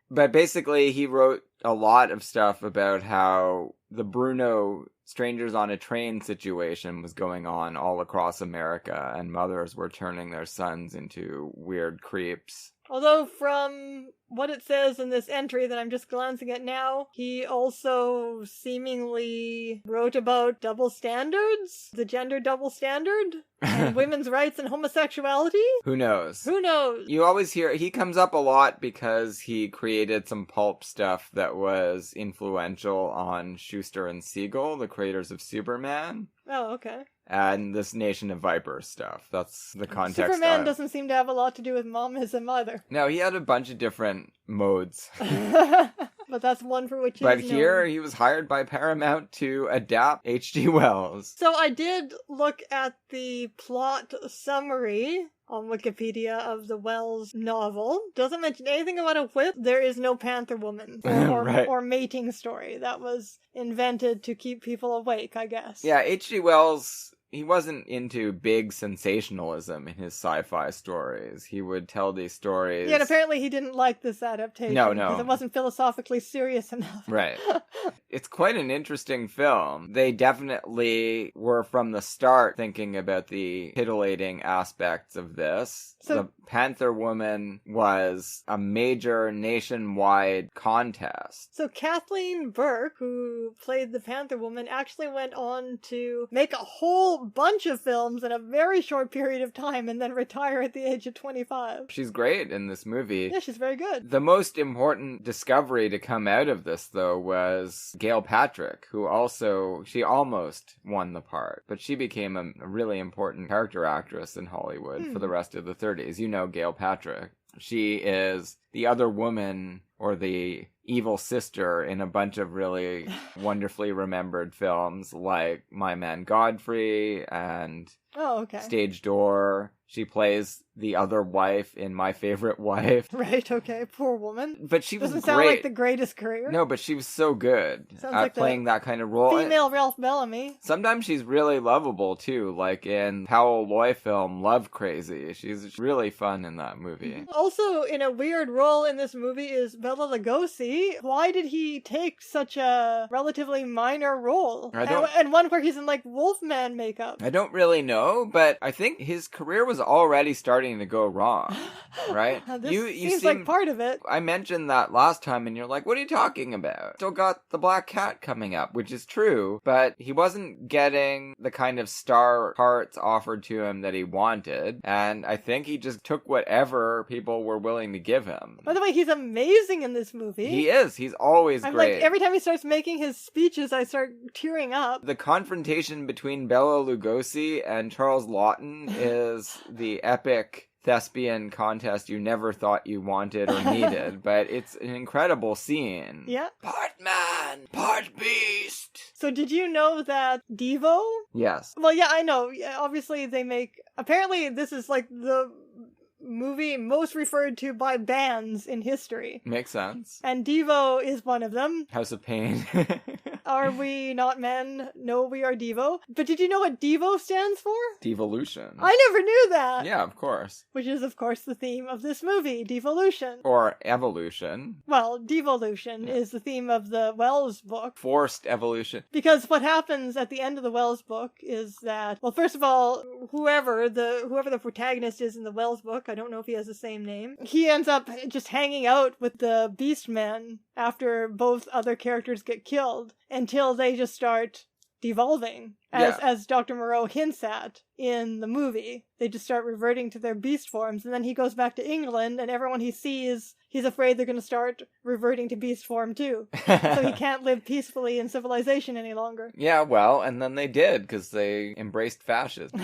But basically, he wrote a lot of stuff about how the Bruno strangers on a train situation was going on all across America, and mothers were turning their sons into weird creeps. Although from what it says in this entry that I'm just glancing at now, he also seemingly wrote about double standards, the gender double standard, and women's rights and homosexuality. Who knows? Who knows? You always hear, he comes up a lot because he created some pulp stuff that was influential on Schuster and Siegel, the creators of Superman. Oh, okay. And this Nation of Vipers stuff. That's the context. Superman doesn't seem to have a lot to do with momism either. No, he had a bunch of different modes. But that's one for which he But is here, known. he was hired by Paramount to adapt H.G. Wells. So I did look at the plot summary on Wikipedia of the Wells novel. Doesn't mention anything about a whip. There is no Panther Woman Right. or mating story. That was invented to keep people awake, I guess. Yeah, H.G. Wells, he wasn't into big sensationalism in his sci-fi stories. He would tell these stories... Yeah, and apparently he didn't like this adaptation. No. Because it wasn't philosophically serious enough. Right. It's quite an interesting film. They definitely were from the start thinking about the titillating aspects of this. So, the Panther Woman was a major nationwide contest. So Kathleen Burke, who played the Panther Woman, actually went on to make a whole bunch of films in a very short period of time and then retire at the age of 25. She's great in this movie. Yeah, she's very good. The most important discovery to come out of this, though, was Gail Patrick, who she almost won the part, but she became a really important character actress in Hollywood for the rest of the 30s. You know Gail Patrick. She is the other woman, or the evil sister, in a bunch of really wonderfully remembered films like My Man Godfrey and Stage Door. She plays the other wife in My Favorite Wife. Right, okay. Poor woman. But she was Doesn't great. sound like the greatest career. No, but she was so good Sounds at like playing that kind of role. Female Ralph Bellamy. Sometimes she's really lovable, too. Like in Powell Loy film, Love Crazy. She's really fun in that movie. Also, in a weird role in this movie is Bela Lugosi. Why did he take such a relatively minor role? And one where he's in, like, Wolfman makeup. I don't really know, but I think his career was already starting to go wrong, right? This seems like part of it. I mentioned that last time, and you're like, what are you talking about? Still got The Black Cat coming up, which is true, but he wasn't getting the kind of star parts offered to him that he wanted, and I think he just took whatever people were willing to give him. By the way, he's amazing in this movie. He is. He's always great. Like, every time he starts making his speeches, I start tearing up. The confrontation between Bela Lugosi and Charles Laughton is the epic thespian contest you never thought you wanted or needed, but it's an incredible scene. Yeah. Part man, part beast. So did you know that Devo? Yes. Well, yeah, I know. Obviously, apparently this is like the movie most referred to by bands in history. Makes sense. And Devo is one of them. House of Pain. Are we not men? No, we are Devo. But did you know what Devo stands for? Devolution. I never knew that. Yeah, of course. Which is, of course, the theme of this movie, devolution. Or evolution. Well, devolution is the theme of the Wells book. Forced evolution. Because what happens at the end of the Wells book is that, well, first of all, whoever the protagonist is in the Wells book, I don't know if he has the same name, he ends up just hanging out with the Beast Men after both other characters get killed until they just start devolving, as Dr. Moreau hints at in the movie. They just start reverting to their beast forms, and then he goes back to England, and everyone he sees, he's afraid they're going to start reverting to beast form too. So he can't live peacefully in civilization any longer. Yeah, well, and then they did, because they embraced fascism.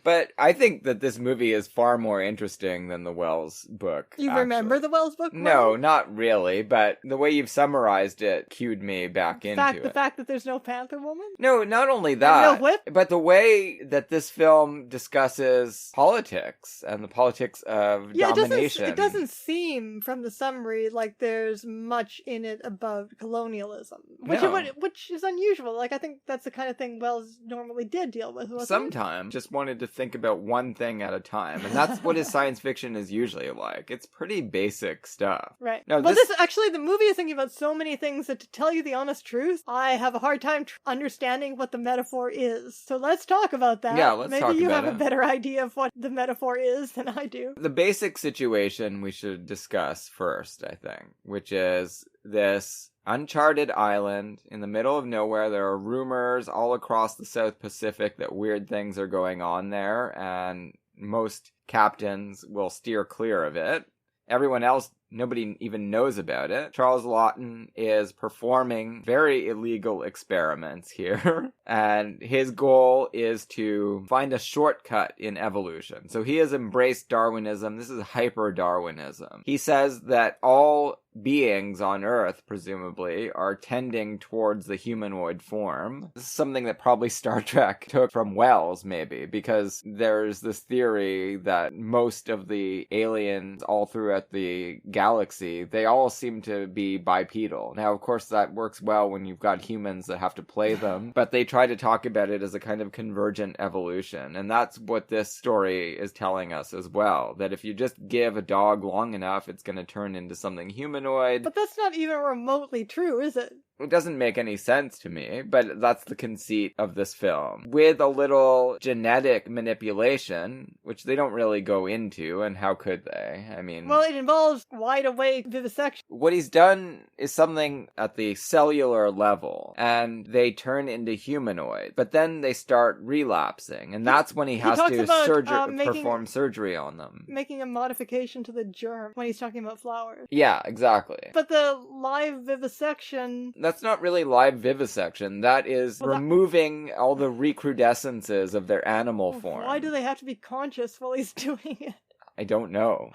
But I think that this movie is far more interesting than the Wells book. You remember the Wells book? No, not really, but the way you've summarized it cued me back into it. The fact that there's no Panther Woman? No, not only that, no whip? but the way that this film discusses politics and the politics of domination. It doesn't seem from the summary like there's much in it about colonialism, which is unusual. Like, I think that's the kind of thing Wells normally did deal with. Sometimes just wanted to think about one thing at a time, and that's what his science fiction is usually like. It's pretty basic stuff. Right. No, but the movie is thinking about so many things that, to tell you the honest truth, I have a hard time understanding what the metaphor is. So let's talk about that. Yeah, let's talk about it. Maybe you have a better idea of what the metaphor is than I do. The basic situation we should discuss first, I think, which is this uncharted island in the middle of nowhere. There are rumors all across the South Pacific that weird things are going on there, and most captains will steer clear of it. Everyone else, nobody even knows about it. Charles Laughton is performing very illegal experiments here, and his goal is to find a shortcut in evolution. So he has embraced Darwinism. This is hyper-Darwinism. He says that all beings on Earth, presumably, are tending towards the humanoid form. This is something that probably Star Trek took from Wells, maybe, because there's this theory that most of the aliens all throughout the galaxy, they all seem to be bipedal. Now, of course, that works well when you've got humans that have to play them, but they try to talk about it as a kind of convergent evolution, and that's what this story is telling us as well, that if you just give a dog long enough, it's going to turn into something human. But that's not even remotely true, is it? It doesn't make any sense to me, but that's the conceit of this film. With a little genetic manipulation, which they don't really go into, and how could they? I mean... Well, it involves wide-awake vivisection. What he's done is something at the cellular level, and they turn into humanoid, but then they start relapsing, and that's when he has to perform surgery on them. Making a modification to the germ when he's talking about flowers. Yeah, exactly. But the live vivisection... That's not really live vivisection. That is removing all the recrudescences of their animal form. Why do they have to be conscious while he's doing it? I don't know.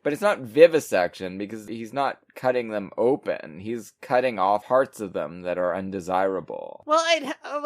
But it's not vivisection because he's not cutting them open. He's cutting off parts of them that are undesirable. Well,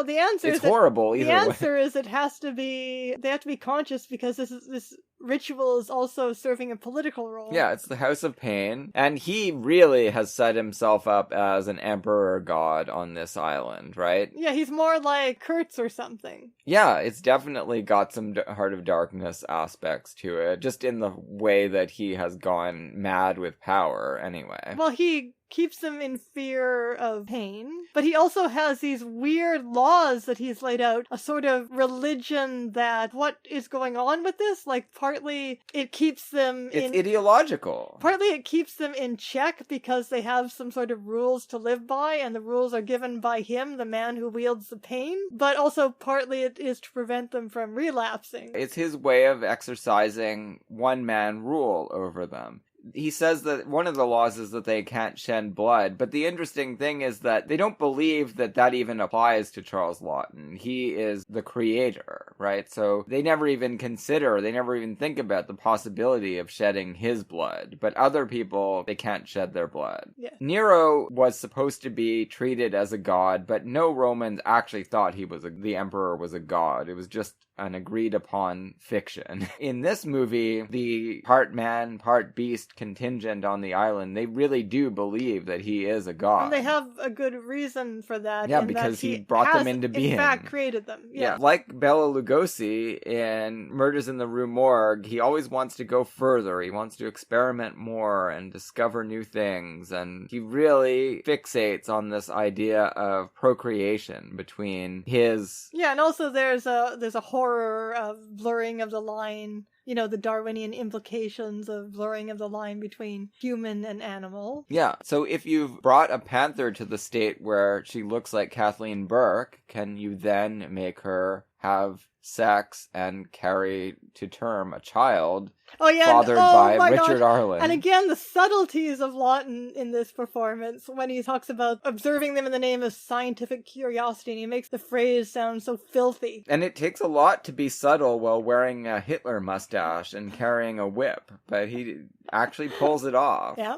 the answer is horrible. The answer is they have to be conscious because this ritual is also serving a political role. Yeah, it's the House of Pain, and he really has set himself up as an emperor god on this island, right? Yeah, he's more like Kurtz or something. Yeah, it's definitely got some Heart of Darkness aspects to it, just in the way that he has gone mad with power, anyway. Well, he keeps them in fear of pain, but he also has these weird laws that he's laid out, a sort of religion that what is going on with this? Like, partly it keeps them It's ideological. Partly it keeps them in check because they have some sort of rules to live by, and the rules are given by him, the man who wields the pain, but also partly it is to prevent them from relapsing. It's his way of exercising one-man rule over them. He says that one of the laws is that they can't shed blood, but the interesting thing is that they don't believe that that even applies to Charles Laughton. He is the creator, right? So they never even think about the possibility of shedding his blood, but other people, they can't shed their blood. Yeah. Nero was supposed to be treated as a god, but no Romans actually thought the emperor was a god. It was just an agreed upon fiction. In this movie, the part man, part beast contingent on the island, they really do believe that he is a god. And they have a good reason for that. Yeah, in because that he brought them into being. In fact, created them. Yeah, like Bela Lugosi in Murders in the Rue Morgue, he always wants to go further. He wants to experiment more and discover new things. And he really fixates on this idea of procreation between his... Yeah, and also there's a horror of blurring of the line, you know, the Darwinian implications of blurring of the line between human and animal. Yeah, so if you've brought a panther to the state where she looks like Kathleen Burke, can you then make her have sex and carry to term a child fathered by Richard Arlen? And again, the subtleties of Laughton in this performance, when he talks about observing them in the name of scientific curiosity, and he makes the phrase sound so filthy. And it takes a lot to be subtle while wearing a Hitler mustache and carrying a whip, but he actually pulls it off. Yeah.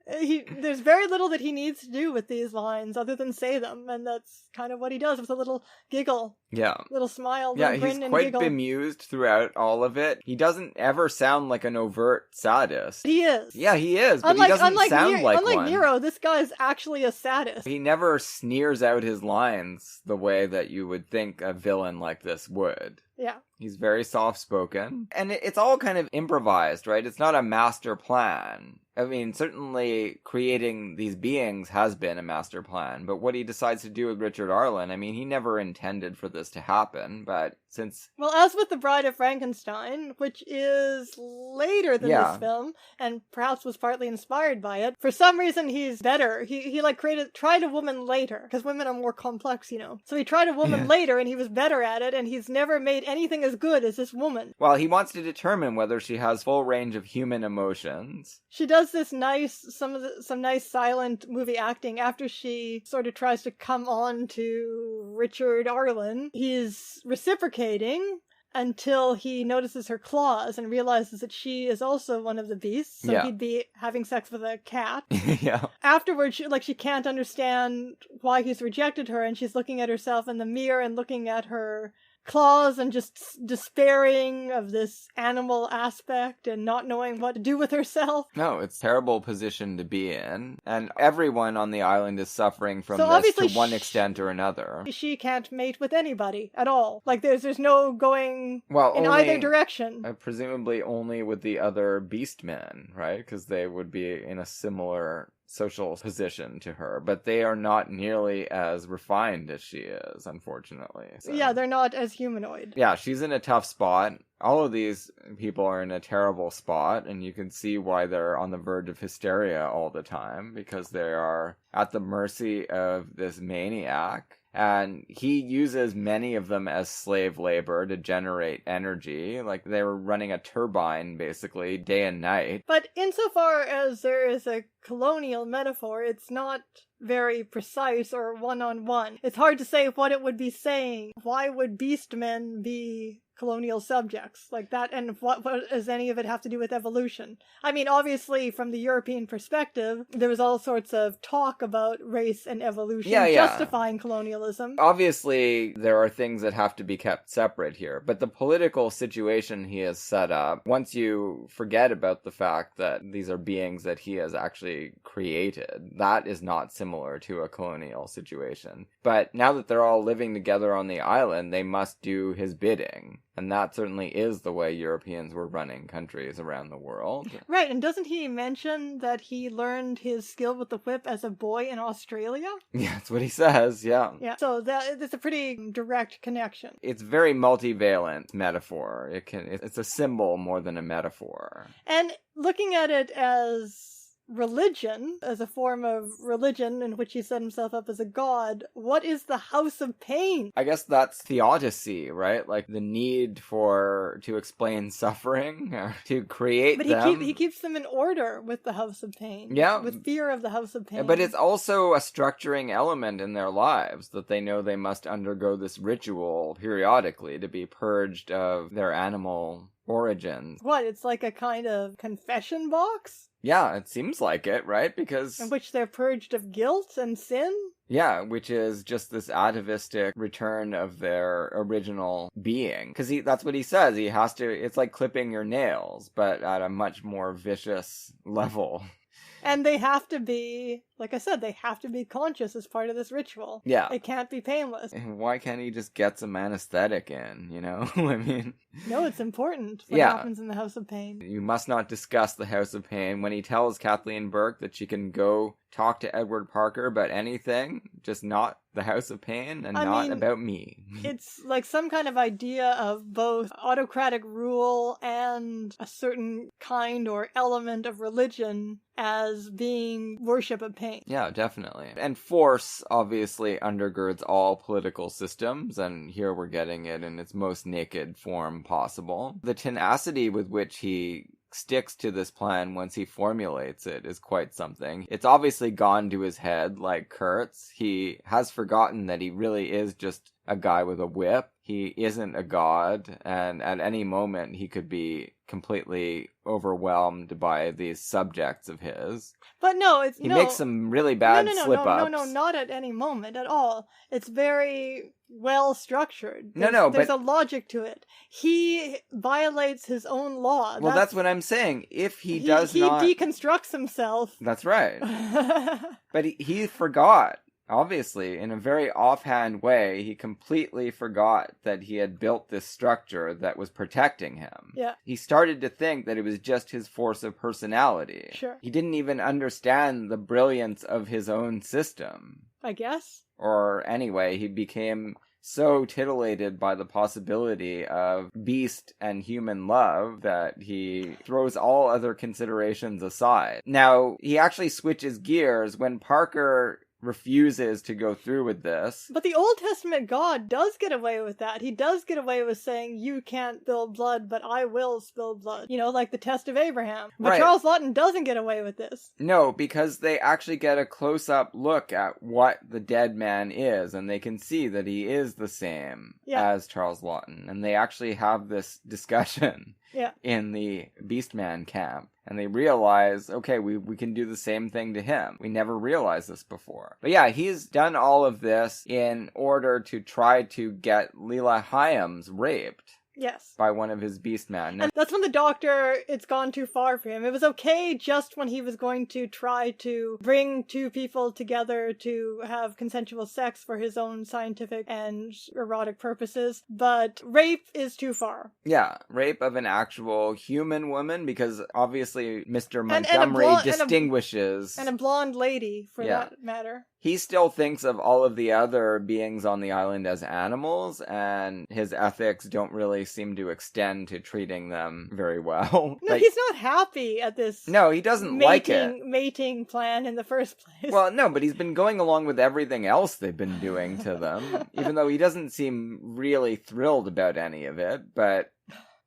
There's very little that he needs to do with these lines other than say them, and that's kind of what he does with a little giggle. Yeah. Little smile, little grin, he's and quite giggle. bemused throughout all of it. He doesn't ever sound like an overt sadist. He is. Yeah, he is, but he doesn't sound like one. Unlike Nero, this guy's actually a sadist. He never sneers out his lines the way that you would think a villain like this would. Yeah. He's very soft-spoken. And it's all kind of improvised, right? It's not a master plan. I mean, certainly creating these beings has been a master plan, but what he decides to do with Richard Arlen, I mean, he never intended for this to happen, but since... Well, as with The Bride of Frankenstein, which is later than this film, and perhaps was partly inspired by it, for some reason he's better. He tried a woman later, because women are more complex, you know. So he tried a woman later, and he was better at it, and he's never made anything as good as this woman. Well, he wants to determine whether she has full range of human emotions. She does this some nice silent movie acting after she sort of tries to come on to Richard Arlen. He's reciprocating until he notices her claws and realizes that she is also one of the beasts. So he'd be having sex with a cat. Yeah. Afterwards, she can't understand why he's rejected her, and she's looking at herself in the mirror and looking at her claws and just despairing of this animal aspect and not knowing what to do with herself. No, it's a terrible position to be in. And everyone on the island is suffering from so this to one extent or another. She can't mate with anybody at all. Like, there's no going in either direction. Presumably only with the other beast men, right? Because they would be in a similar social position to her, but they are not nearly as refined as she is, unfortunately. So. Yeah, they're not as humanoid. Yeah, she's in a tough spot. All of these people are in a terrible spot, and you can see why they're on the verge of hysteria all the time, because they are at the mercy of this maniac. And he uses many of them as slave labor to generate energy. Like, they were running a turbine, basically, day and night. But insofar as there is a colonial metaphor, it's not very precise or one-on-one. It's hard to say what it would be saying. Why would beastmen be colonial subjects like that, and what does any of it have to do with evolution? I mean, obviously, from the European perspective, there was all sorts of talk about race and evolution justifying colonialism. Obviously, there are things that have to be kept separate here, but the political situation he has set up, once you forget about the fact that these are beings that he has actually created, that is not similar to a colonial situation. But now that they're all living together on the island, they must do his bidding. And that certainly is the way Europeans were running countries around the world. Right, and doesn't he mention that he learned his skill with the whip as a boy in Australia? Yeah, that's what he says, yeah. Yeah, so that's a pretty direct connection. It's very multivalent metaphor. It's a symbol more than a metaphor. And looking at it as religion, as a form of religion in which he set himself up as a god, what is the house of pain? I guess that's theodicy, right? Like the need to explain suffering, or to create them. But he keeps them in order with the house of pain. Yeah. With fear of the house of pain. But it's also a structuring element in their lives, that they know they must undergo this ritual periodically to be purged of their animal origins. What, it's like a kind of confession box? Yeah, it seems like it, right? Because... in which they're purged of guilt and sin? Yeah, which is just this atavistic return of their original being. Because that's what he says. He has to... It's like clipping your nails, but at a much more vicious level. And they have to be, like I said, they have to be conscious as part of this ritual. Yeah. It can't be painless. And why can't he just get some anesthetic in, you know? I mean... No, it's important what happens in the House of Pain. You must not discuss the House of Pain. When he tells Kathleen Burke that she can go talk to Edward Parker about anything, just not the House of Pain and not about me. It's like some kind of idea of both autocratic rule and a certain kind or element of religion as being worship of pain. Yeah, definitely. And force obviously undergirds all political systems, and here we're getting it in its most naked form possible. The tenacity with which he sticks to this plan once he formulates it is quite something. It's obviously gone to his head, like Kurt's. He has forgotten that he really is just a guy with a whip. He isn't a god, and at any moment he could be completely overwhelmed by these subjects of his. But no, he makes some really bad slip-ups. No, not at any moment at all. It's very well structured. There's a logic to it. He violates his own law. Well, that's what I'm saying. If he he deconstructs himself. That's right. But he forgot. Obviously, in a very offhand way, he completely forgot that he had built this structure that was protecting him. Yeah. He started to think that it was just his force of personality. Sure. He didn't even understand the brilliance of his own system. I guess. Or anyway, he became so titillated by the possibility of beast and human love that he throws all other considerations aside. Now, he actually switches gears when Parker refuses to go through with this. But the Old Testament God does get away with that. He does get away with saying, you can't spill blood, but I will spill blood. You know, like the test of Abraham. But right. Charles Laughton doesn't get away with this. No, because they actually get a close-up look at what the dead man is, and they can see that he is the same as Charles Laughton. And they actually have this discussion in the Beastman camp. And they realize, okay, we can do the same thing to him. We never realized this before. But yeah, he's done all of this in order to try to get Leela Hyams raped. Yes. By one of his beastmen. And that's when the doctor, it's gone too far for him. It was okay just when he was going to try to bring two people together to have consensual sex for his own scientific and erotic purposes. But rape is too far. Rape of an actual human woman, because obviously Mr. Montgomery distinguishes... And a blonde lady, for that matter. He still thinks of all of the other beings on the island as animals, and his ethics don't really seem to extend to treating them very well. No, he's not happy at this. No, he doesn't like it. Mating plan in the first place. Well, no, but he's been going along with everything else they've been doing to them, even though he doesn't seem really thrilled about any of it, but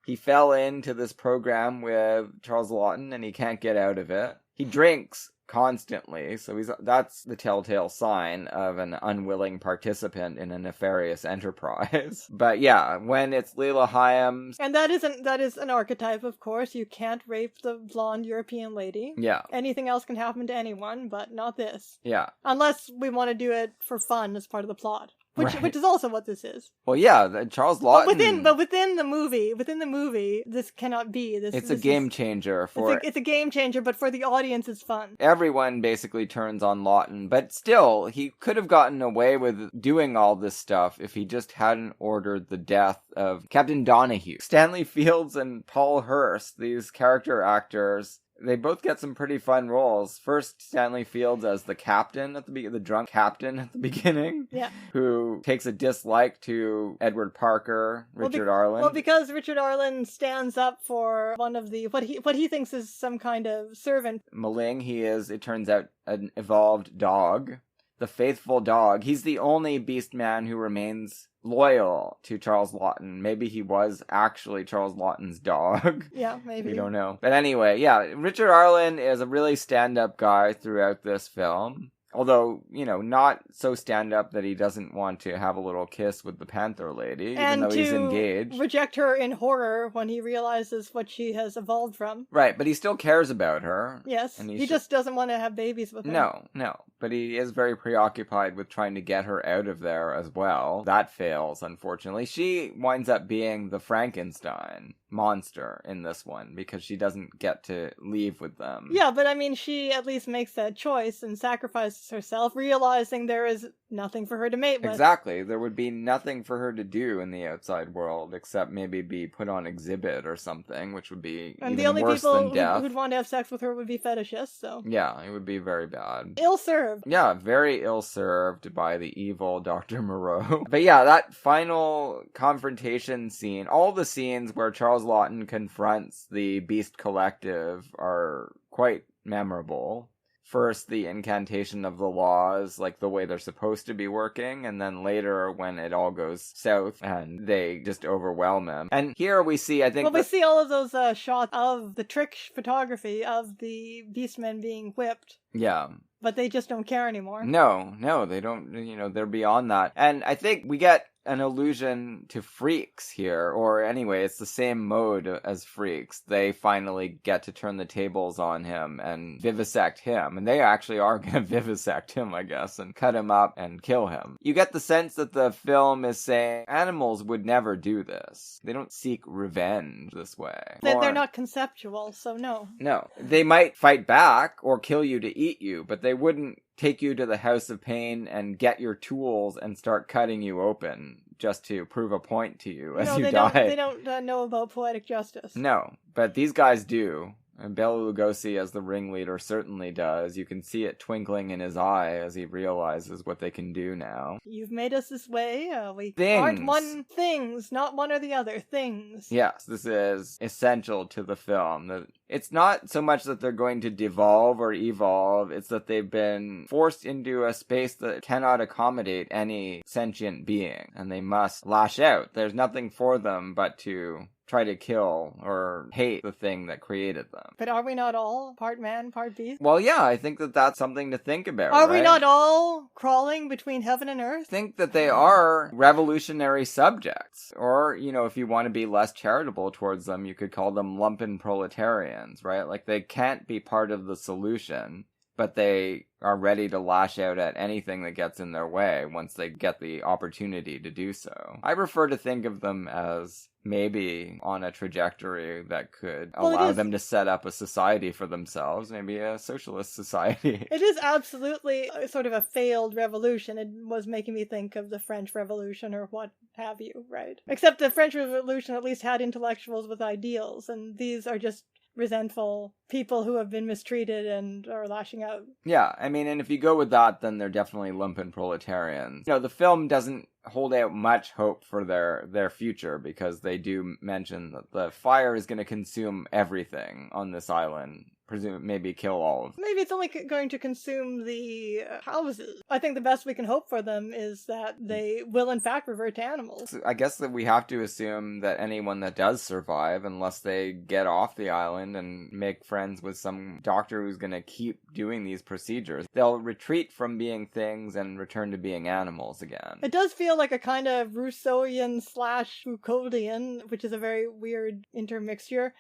he fell into this program with Charles Laughton, and he can't get out of it. He drinks constantly, so that's the telltale sign of an unwilling participant in a nefarious enterprise. But yeah, when it's Leela Hyams... And that is an archetype, of course. You can't rape the blonde European lady. Yeah. Anything else can happen to anyone, but not this. Yeah. Unless we want to do it for fun as part of the plot. Which is also what this is. Well, yeah, Charles Laughton... But within the movie, this cannot be. It's a game changer for... It's a game changer, but for the audience, it's fun. Everyone basically turns on Laughton, but still, he could have gotten away with doing all this stuff if he just hadn't ordered the death of Captain Donahue. Stanley Fields and Paul Hurst, these character actors... They both get some pretty fun roles. First, Stanley Fields as the captain the drunk captain at the beginning. Yeah. Who takes a dislike to Edward Parker, Richard Arlen. Well, because Richard Arlen stands up for one of the, what he thinks is some kind of servant. Mille, he is, it turns out, an evolved dog. The faithful dog. He's the only beast man who remains loyal to Charles Laughton. Maybe he was actually Charles Laughton's dog. Yeah, maybe. We don't know. But anyway, yeah, Richard Arlen is a really stand-up guy throughout this film. Although, not so stand-up that he doesn't want to have a little kiss with the Panther lady, even though he's engaged. And reject her in horror when he realizes what she has evolved from. Right, but he still cares about her. Yes, he just doesn't want to have babies with her. No, but he is very preoccupied with trying to get her out of there as well. That fails, unfortunately. She winds up being the Frankenstein monster in this one, because she doesn't get to leave with them. Yeah, but I mean, she at least makes that choice and sacrifices herself, realizing there is nothing for her to mate with. Exactly. There would be nothing for her to do in the outside world, except maybe be put on exhibit or something, which would be and even the only worse people than death. who'd want to have sex with her would be fetishists, so... Yeah, it would be very bad. Ill-served. Yeah, very ill-served by the evil Dr. Moreau. But yeah, that final confrontation scene, all the scenes where Charles Laughton confronts the Beast Collective are quite memorable. First, the incantation of the laws, like the way they're supposed to be working, and then later when it all goes south and they just overwhelm him. And here we see, I think... Well, we see all of those shots of the trick photography of the Beastmen being whipped. Yeah. But they just don't care anymore. No, they don't, they're beyond that. And I think we get an allusion to freaks here, or anyway, it's the same mode as freaks. They finally get to turn the tables on him and vivisect him, and they actually are going to vivisect him, I guess, and cut him up and kill him. You get the sense that the film is saying animals would never do this. They don't seek revenge this way. They're not conceptual, so no. No. They might fight back or kill you to eat you, but they wouldn't take you to the House of Pain and get your tools and start cutting you open just to prove a point to you as you die. They don't know about poetic justice. No, but these guys do. And Bela Lugosi as the ringleader certainly does. You can see it twinkling in his eye as he realizes what they can do now. You've made us this way. We Things. aren't one things, not one or the other. Things. Yes, this is essential to the film. It's not so much that they're going to devolve or evolve, it's that they've been forced into a space that cannot accommodate any sentient being, and they must lash out. There's nothing for them but to try to kill or hate the thing that created them. But are we not all part man, part beast? Well, yeah, I think that that's something to think about, Are right? we not all crawling between heaven and earth? I think that they are revolutionary subjects. Or, if you want to be less charitable towards them, you could call them lumpen proletarians, right? Like, they can't be part of the solution, but they are ready to lash out at anything that gets in their way once they get the opportunity to do so. I prefer to think of them as maybe on a trajectory that could allow them to set up a society for themselves, maybe a socialist society. It is absolutely sort of a failed revolution. It was making me think of the French Revolution or what have you, right? Except the French Revolution at least had intellectuals with ideals, and these are just resentful people who have been mistreated and are lashing out. Yeah, and if you go with that, then they're definitely lumpen proletarians. The film doesn't hold out much hope for their future, because they do mention that the fire is going to consume everything on this island. Maybe kill all of them. Maybe it's only going to consume the houses. I think the best we can hope for them is that they will in fact revert to animals. I guess that we have to assume that anyone that does survive, unless they get off the island and make friends with some doctor who's going to keep doing these procedures, they'll retreat from being things and return to being animals again. It does feel like a kind of Rousseauian / Foucauldian, which is a very weird intermixture,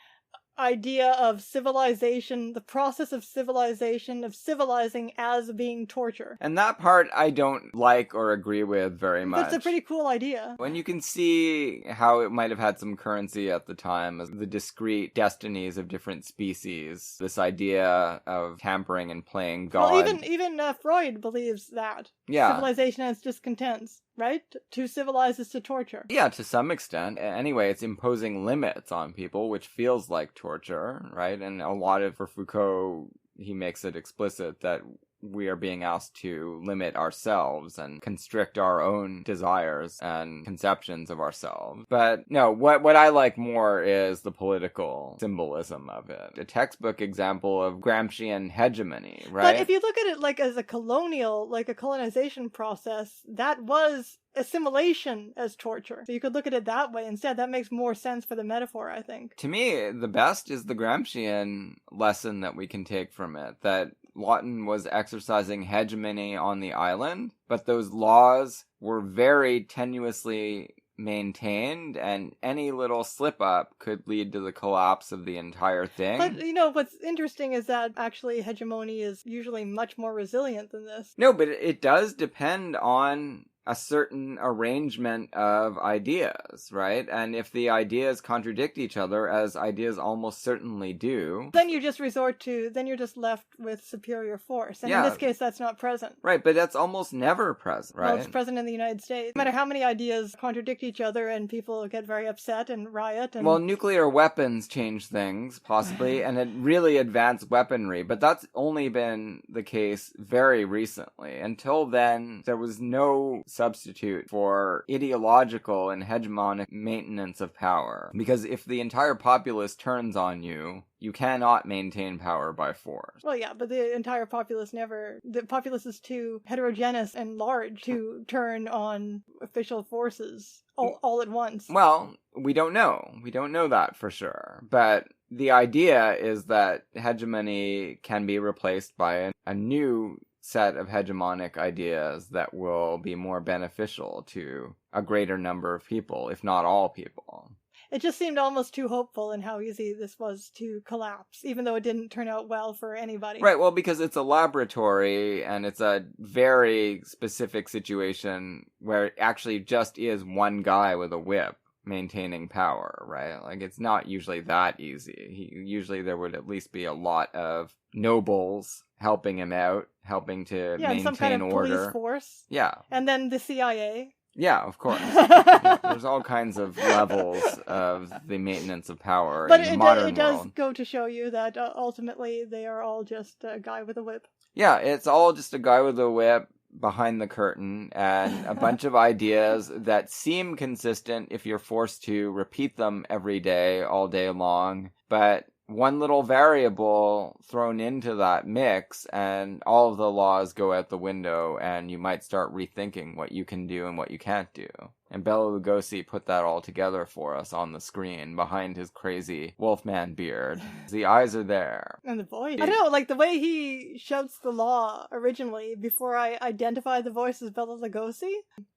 idea of civilization, the process of civilization, of civilizing as being torture. And that part I don't like or agree with very much. That's a pretty cool idea. When you can see how it might have had some currency at the time, as the discrete destinies of different species, this idea of tampering and playing God. Well, even Freud believes that. Yeah. Civilization has discontents, right? To civilize is to torture. Yeah, to some extent. Anyway, it's imposing limits on people, which feels like torture, right? And a lot of, for Foucault, he makes it explicit that we are being asked to limit ourselves and constrict our own desires and conceptions of ourselves. But no, what I like more is the political symbolism of it. A textbook example of Gramscian hegemony, right? But if you look at it like as a colonization process, that was assimilation as torture. So you could look at it that way instead. That makes more sense for the metaphor, I think. To me, the best is the Gramscian lesson that we can take from it, that Laughton was exercising hegemony on the island, but those laws were very tenuously maintained, and any little slip up could lead to the collapse of the entire thing. But, what's interesting is that actually hegemony is usually much more resilient than this. No, but it does depend on a certain arrangement of ideas, right? And if the ideas contradict each other, as ideas almost certainly do, then you just then you're just left with superior force. And in this case, that's not present. Right, but that's almost never present, right? Well, it's present in the United States. No matter how many ideas contradict each other and people get very upset and riot. And... Well, nuclear weapons change things, possibly, and it really advanced weaponry, but that's only been the case very recently. Until then, there was no substitute for ideological and hegemonic maintenance of power. Because if the entire populace turns on you, you cannot maintain power by force. Well, yeah, but the entire populace the populace is too heterogeneous and large to turn on official forces all at once. Well, we don't know. We don't know that for sure. But the idea is that hegemony can be replaced by a new set of hegemonic ideas that will be more beneficial to a greater number of people, if not all people. It just seemed almost too hopeful in how easy this was to collapse, even though it didn't turn out well for anybody. Right, well, because it's a laboratory, and it's a very specific situation where it actually just is one guy with a whip maintaining power, right? Like, it's not usually that easy. Usually there would at least be a lot of nobles helping him out, helping to maintain some kind of order. Police force. Yeah. And then the CIA. Yeah, of course. Yeah, there's all kinds of levels of the maintenance of power in the modern world. But it does go to show you that ultimately they are all just a guy with a whip. Yeah, it's all just a guy with a whip behind the curtain and a bunch of ideas that seem consistent if you're forced to repeat them every day, all day long, but one little variable thrown into that mix and all of the laws go out the window, and you might start rethinking what you can do and what you can't do. And Bela Lugosi put that all together for us on the screen behind his crazy Wolfman beard. The eyes are there. And the voice. I don't know, like the way he shouts the law originally, before I identified the voice as Bela Lugosi,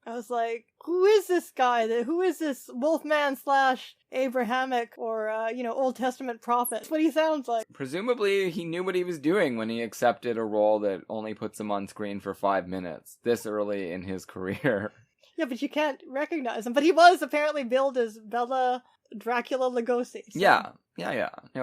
I was like, who is this guy? Who is this Wolfman / Abrahamic or, Old Testament prophet? That's what he sounds like. Presumably he knew what he was doing when he accepted a role that only puts him on screen for 5 minutes, this early in his career. Yeah, but you can't recognize him. But he was apparently billed as Bela Dracula Lugosi. So. Yeah.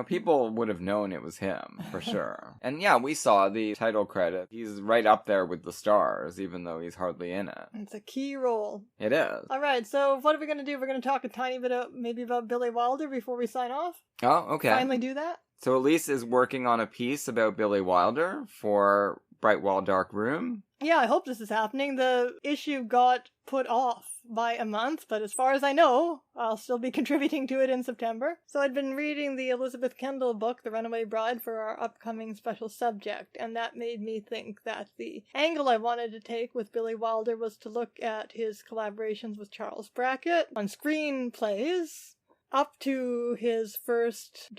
People would have known it was him, for sure. And yeah, we saw the title credit. He's right up there with the stars, even though he's hardly in it. It's a key role. It is. Alright, so what are we going to do? We're going to talk a tiny bit about Billy Wilder before we sign off? Oh, okay. Finally do that? So Elise is working on a piece about Billy Wilder for Bright Wall Dark Room. Yeah, I hope this is happening. The issue got put off by a month, but as far as I know, I'll still be contributing to it in September. So I'd been reading the Elizabeth Kendall book, The Runaway Bride, for our upcoming special subject, and that made me think that the angle I wanted to take with Billy Wilder was to look at his collaborations with Charles Brackett on screenplays, up to his first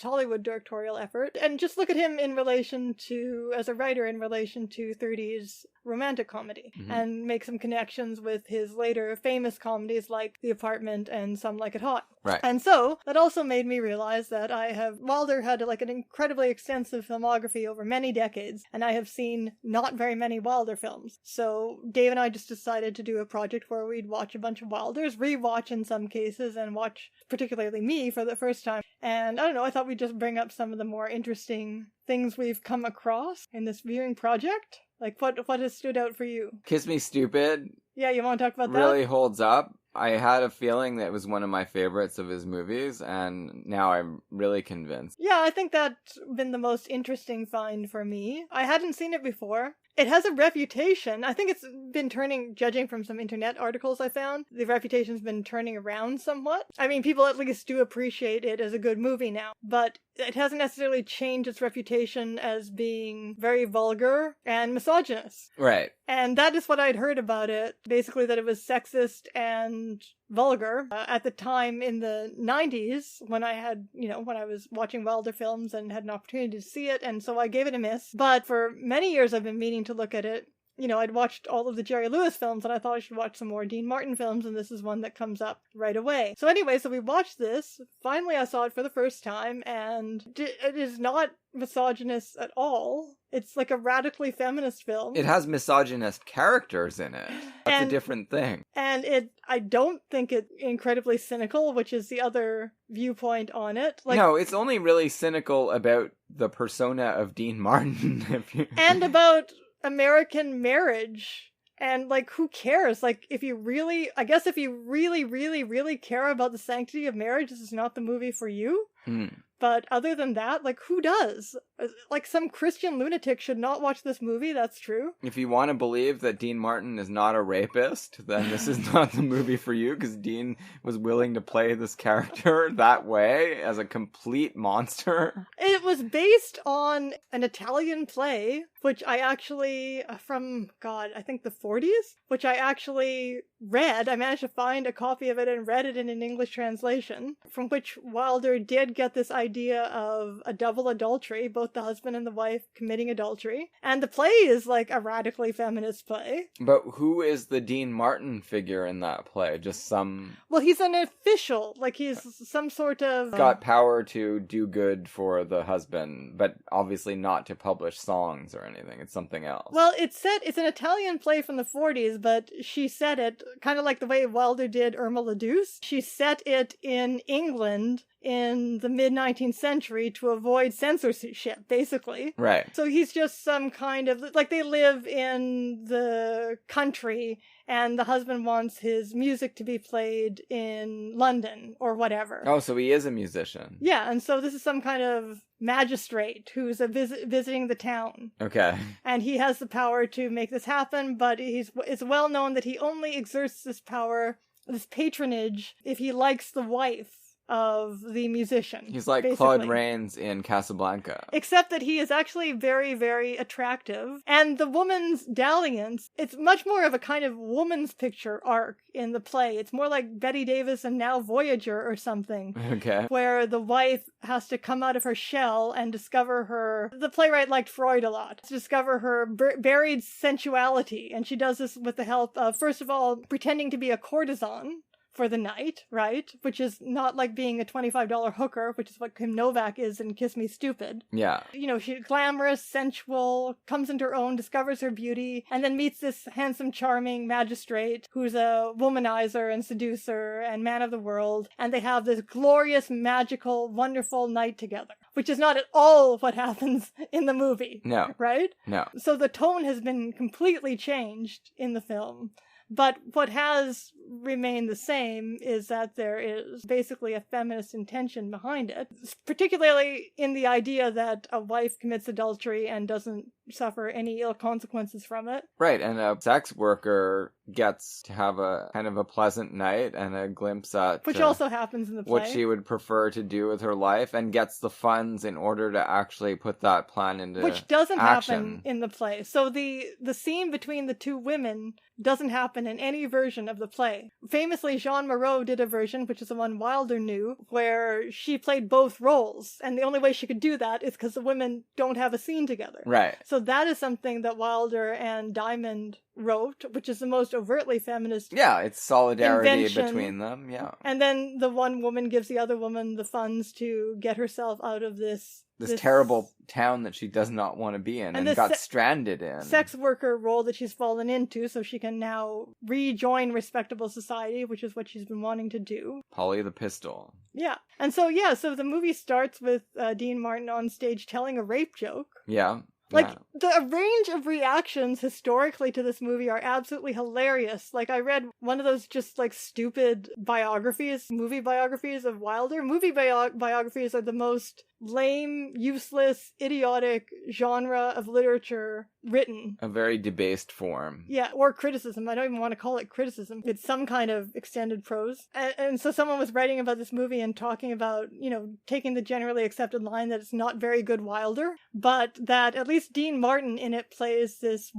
Hollywood directorial effort, and just look at him as a writer in relation to 30s romantic comedy, and make some connections with his later famous comedies like The Apartment and Some Like It Hot. Right. And so, that also made me realize that Wilder had an incredibly extensive filmography over many decades, and I have seen not very many Wilder films. So, Dave and I just decided to do a project where we'd watch a bunch of Wilders, rewatch in some cases, and watch, particularly me, for the first time. And, I don't know, I thought we'd just bring up some of the more interesting things we've come across in this viewing project. Like, what has stood out for you? Kiss Me Stupid. Yeah, you want to talk about that? Really holds up. I had a feeling that it was one of my favorites of his movies, and now I'm really convinced. Yeah, I think that's been the most interesting find for me. I hadn't seen it before. It has a reputation. I think it's been judging from some internet articles I found, the reputation's been turning around somewhat. I mean, people at least do appreciate it as a good movie now. But it hasn't necessarily changed its reputation as being very vulgar and misogynist. Right. And that is what I'd heard about it. Basically that it was sexist and vulgar at the time in the 90s when I had, when I was watching Wilder films and had an opportunity to see it. And so I gave it a miss. But for many years I've been meaning to look at it. I'd watched all of the Jerry Lewis films, and I thought I should watch some more Dean Martin films, and this is one that comes up right away. So anyway, we watched this. Finally, I saw it for the first time, and it is not misogynist at all. It's like a radically feminist film. It has misogynist characters in it. That's a different thing. And I don't think it's incredibly cynical, which is the other viewpoint on it. No, it's only really cynical about the persona of Dean Martin. And about American marriage. And, who cares? If you really really care about the sanctity of marriage, this is not the movie for you. But other than that, who does? Some Christian lunatic should not watch this movie, that's true. If you want to believe that Dean Martin is not a rapist, then this is not the movie for you, because Dean was willing to play this character that way, as a complete monster. It was based on an Italian play, which I actually, from, I think the 40s, which I actually read. I managed to find a copy of it and read it in an English translation, from which Wilder did get this idea of a double adultery, both the husband and the wife committing adultery. And the play is a radically feminist play. But who is the Dean Martin figure in that play? Just some... Well, he's an official. He's some sort of... Got power to do good for the husband, but obviously not to publish songs or anything. It's something else. Well, it's an Italian play from the 40s, but she set it kind of like the way Wilder did Irma la Douce. She set it in England in the mid-19th century to avoid censorship, basically. Right. So he's just some kind of... they live in the country, and the husband wants his music to be played in London, or whatever. Oh, so he is a musician. Yeah, and so this is some kind of magistrate who's visiting the town. Okay. And he has the power to make this happen, but it's well known that he only exerts this power, this patronage, if he likes the wife of the musician. He's like basically. Claude Rains in Casablanca. Except that he is actually very, very attractive. And the woman's dalliance, it's much more of a kind of woman's picture arc in the play. It's more like Bette Davis and Now Voyager or something. Okay. Where the wife has to come out of her shell and discover her... The playwright liked Freud a lot. To discover her buried sensuality. And she does this with the help of, first of all, pretending to be a courtesan for the night, right? Which is not like being a $25 hooker, which is what Kim Novak is in Kiss Me Stupid. Yeah. She's glamorous, sensual, comes into her own, discovers her beauty, and then meets this handsome, charming magistrate who's a womanizer and seducer and man of the world, and they have this glorious, magical, wonderful night together, which is not at all what happens in the movie. No. Right? No. So the tone has been completely changed in the film. But what has remained the same is that there is basically a feminist intention behind it, particularly in the idea that a wife commits adultery and doesn't suffer any ill consequences from it. Right, and a sex worker gets to have a kind of a pleasant night and a glimpse at... Which also happens in the play. What she would prefer to do with her life, and gets the funds in order to actually put that plan into Which doesn't action. happen in the play. So the scene between the two women doesn't happen in any version of the play. Famously, Jean Moreau did a version, which is the one Wilder knew, where she played both roles, and the only way she could do that is because the women don't have a scene together. Right. So that is something that Wilder and Diamond wrote, which is the most overtly feminist Yeah, it's solidarity invention. Between them, yeah. And then the one woman gives the other woman the funds to get herself out of this terrible town that she does not want to be in and got stranded in. Sex worker role that she's fallen into, so she can now rejoin respectable society, which is what she's been wanting to do. Polly the Pistol. Yeah. And so the movie starts with Dean Martin on stage telling a rape joke. Yeah. The range of reactions historically to this movie are absolutely hilarious. I read one of those just, stupid movie biographies of Wilder. Movie biographies are the most lame, useless, idiotic genre of literature written. A very debased form. Yeah, or criticism. I don't even want to call it criticism. It's some kind of extended prose. And so someone was writing about this movie and talking about, taking the generally accepted line that it's not very good Wilder, but that at least Dean Martin in it plays this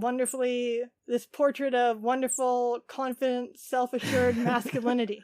portrait of wonderful, confident, self-assured masculinity.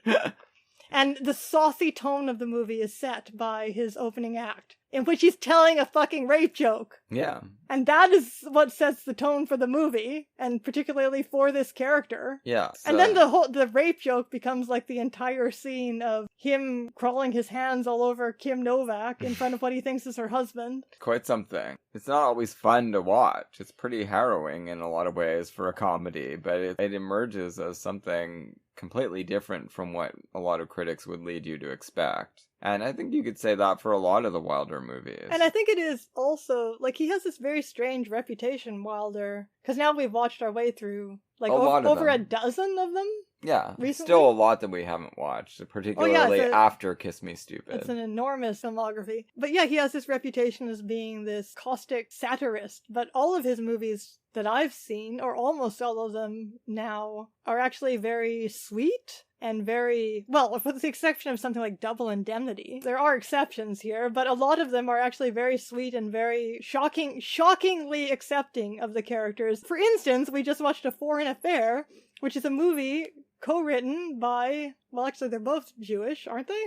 And the saucy tone of the movie is set by his opening act, in which he's telling a fucking rape joke. Yeah. And that is what sets the tone for the movie, and particularly for this character. Yeah. And then the rape joke becomes like the entire scene of him crawling his hands all over Kim Novak in front of what he thinks is her husband. Quite something. It's not always fun to watch. It's pretty harrowing in a lot of ways for a comedy, but it emerges as something completely different from what a lot of critics would lead you to expect. And I think you could say that for a lot of the Wilder movies. And I think it is also, he has this very strange reputation, Wilder, because now we've watched our way through, over a dozen of them. Yeah, recently? Still a lot that we haven't watched, particularly after Kiss Me Stupid. It's an enormous filmography. But yeah, he has this reputation as being this caustic satirist, but all of his movies that I've seen, or almost all of them now, are actually very sweet and very, well, with the exception of something like Double Indemnity. There are exceptions here, but a lot of them are actually very sweet and very shockingly accepting of the characters. For instance, we just watched A Foreign Affair, which is a movie co-written by, well, actually they're both Jewish, aren't they?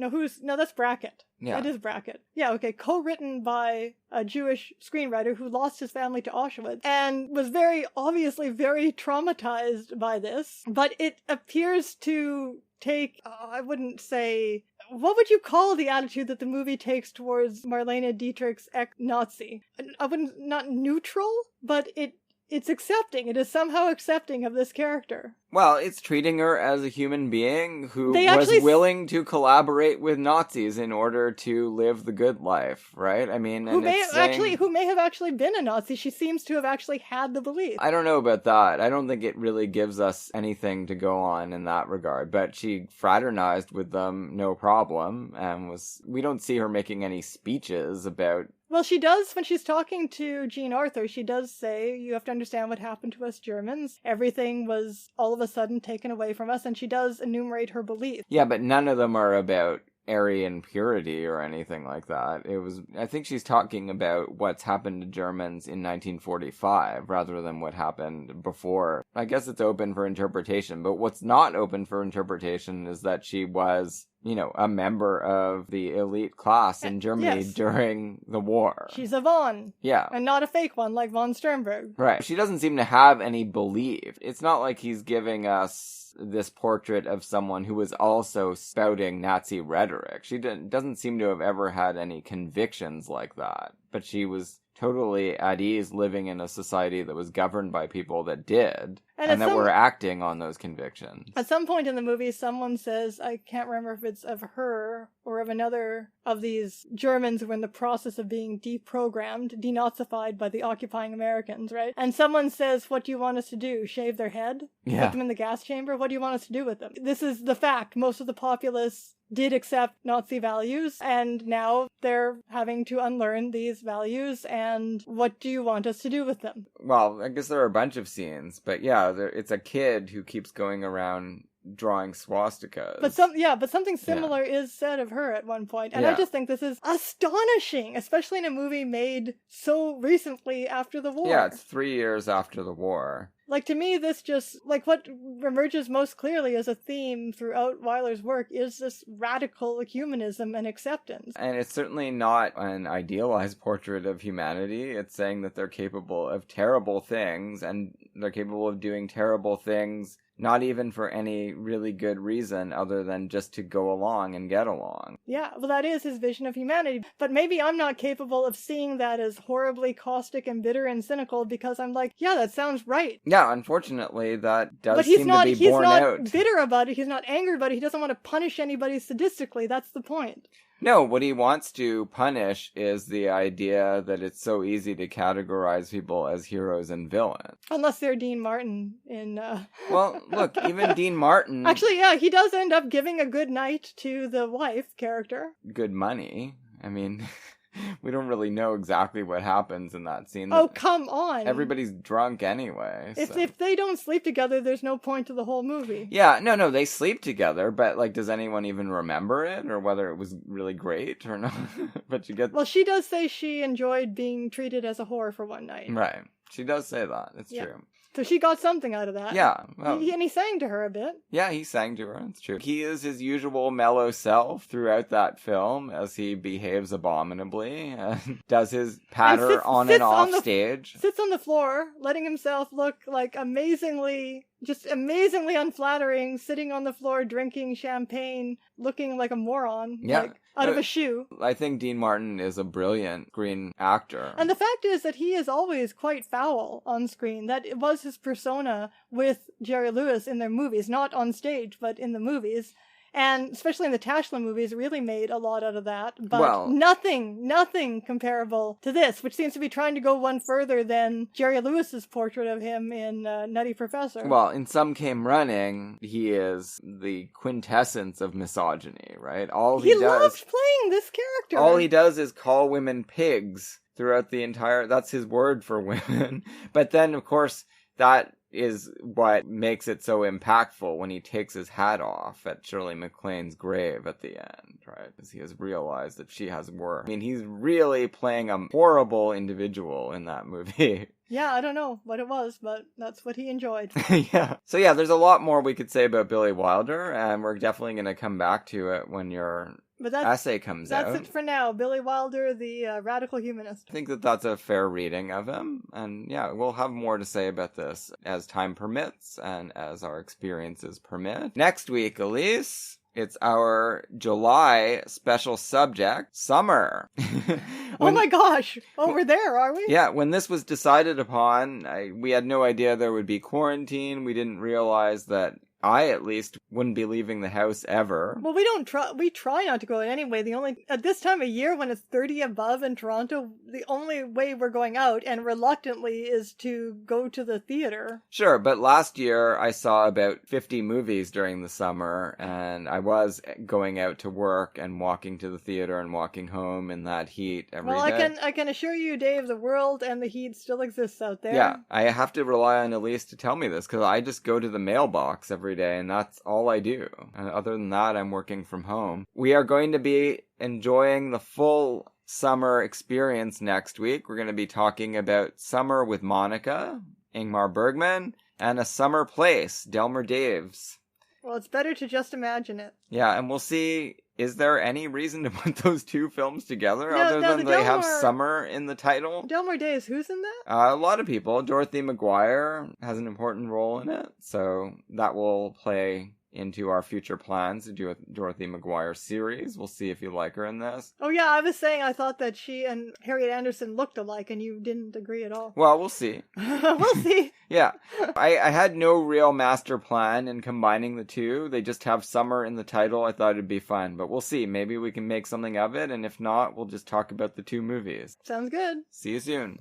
No, that's Brackett. Yeah. That is Brackett. Yeah, okay. Co-written by a Jewish screenwriter who lost his family to Auschwitz and was obviously very traumatized by this. But it appears to take, I wouldn't say, what would you call the attitude that the movie takes towards Marlene Dietrich's ex-Nazi? Not neutral, but it's accepting. It is somehow accepting of this character. Well, it's treating her as a human being who was willing to collaborate with Nazis in order to live the good life, right? I mean, who may have actually been a Nazi. She seems to have actually had the belief. I don't know about that. I don't think it really gives us anything to go on in that regard. But she fraternized with them, no problem, and we don't see her making any speeches about. Well, she does, when she's talking to Jean Arthur, she does say, you have to understand what happened to us Germans. Everything was all of a sudden taken away from us, and she does enumerate her beliefs. Yeah, but none of them are about Aryan purity or anything like that. I think she's talking about what's happened to Germans in 1945 rather than what happened before. I guess it's open for interpretation, but what's not open for interpretation is that she was, a member of the elite class in Germany during the war. She's a von. Yeah. And not a fake one like von Sternberg. Right. She doesn't seem to have any belief. It's not like he's giving us this portrait of someone who was also spouting Nazi rhetoric. She doesn't seem to have ever had any convictions like that. But she was totally at ease living in a society that was governed by people that did, and that were acting on those convictions. At some point in the movie, someone says, I can't remember if it's of her or of another of these Germans who were in the process of being deprogrammed, denazified by the occupying Americans, right? And someone says, what do you want us to do? Shave their head? Yeah. Put them in the gas chamber? What do you want us to do with them? This is the fact. Most of the populace did accept Nazi values, and now they're having to unlearn these values, and what do you want us to do with them? Well, I guess there are a bunch of scenes, but yeah, it's a kid who keeps going around drawing swastikas. But something similar is said of her at one point, and I just think this is astonishing, especially in a movie made so recently after the war. Yeah, it's 3 years after the war. To me, this just, what emerges most clearly as a theme throughout Wyler's work is this radical humanism and acceptance. And it's certainly not an idealized portrait of humanity. It's saying that they're capable of terrible things, and they're capable of doing terrible things not even for any really good reason other than just to go along and get along. Yeah, well, that is his vision of humanity. But maybe I'm not capable of seeing that as horribly caustic and bitter and cynical because I'm like, yeah, that sounds right. Yeah, unfortunately, that does seem to be borne out. But he's not bitter about it. He's not angry about it. He doesn't want to punish anybody sadistically. That's the point. No, what he wants to punish is the idea that it's so easy to categorize people as heroes and villains. Unless they're Dean Martin in... Well, look, even Dean Martin... Actually, yeah, he does end up giving a good night to the wife character. Good money. I mean... We don't really know exactly what happens in that scene. Oh, come on. Everybody's drunk anyway. If they don't sleep together, there's no point to the whole movie. Yeah, no, they sleep together, but, like, does anyone even remember it, or whether it was really great or not? But you get... Well, she does say she enjoyed being treated as a whore for one night. Right. She does say that. It's true. So she got something out of that. Yeah. Well, and he sang to her a bit. Yeah, he sang to her. It's true. He is his usual mellow self throughout that film as he behaves abominably and does his patter on and off stage. Sits on the floor, letting himself look like amazingly unflattering, sitting on the floor drinking champagne, looking like a moron. Yeah. Like, out of a shoe. I think Dean Martin is a brilliant screen actor. And the fact is that he is always quite foul on screen. That it was his persona with Jerry Lewis in their movies, not on stage, but in the movies. And especially in the Tashlin movies, really made a lot out of that. But nothing comparable to this, which seems to be trying to go one further than Jerry Lewis's portrait of him in Nutty Professor. Well, in Some Came Running, he is the quintessence of misogyny, right? He loves playing this character. All he does is call women pigs throughout the entire... That's his word for women. But then, of course, that is what makes it so impactful when he takes his hat off at Shirley MacLaine's grave at the end, right? Because he has realized that she has worth. I mean, he's really playing a horrible individual in that movie. Yeah, I don't know what it was, but that's what he enjoyed. Yeah. So yeah, there's a lot more we could say about Billy Wilder, and we're definitely going to come back to it when your essay comes out. That's it for now. Billy Wilder, the radical humanist. I think that that's a fair reading of him, and yeah, we'll have more to say about this as time permits and as our experiences permit. Next week, Elise... It's our July special subject, summer. Oh my gosh. Oh, we're there, are we? Yeah, when this was decided upon, we had no idea there would be quarantine. We didn't realize that I, at least, wouldn't be leaving the house ever. Well, we try not to go anyway. At this time of year when it's 30 above in Toronto, the only way we're going out, and reluctantly, is to go to the theater. Sure, but last year I saw about 50 movies during the summer, and I was going out to work and walking to the theater and walking home in that heat every day. I can assure you, Dave, the world and the heat still exists out there. Yeah, I have to rely on Elise to tell me this, because I just go to the mailbox every day, and that's all I do. And other than that, I'm working from home. We are going to be enjoying the full summer experience next week. We're going to be talking about Summer with Monica, Ingmar Bergman, and A Summer Place, Delmer Daves. Well, it's better to just imagine it. Yeah, and we'll see, is there any reason to put those two films together other than they have summer in the title? Delmer Daves, who's in that? A lot of people. Dorothy McGuire has an important role in it, so that will play into our future plans to do a Dorothy McGuire series. We'll see if you like her in this. Oh yeah, I was saying I thought that she and Harriet Anderson looked alike, and you didn't agree at all. Well, we'll see. We'll see. Yeah. I had no real master plan in combining the two. They just have summer in the title. I thought it'd be fun, but we'll see. Maybe we can make something of it, and if not, we'll just talk about the two movies. Sounds good. See you soon.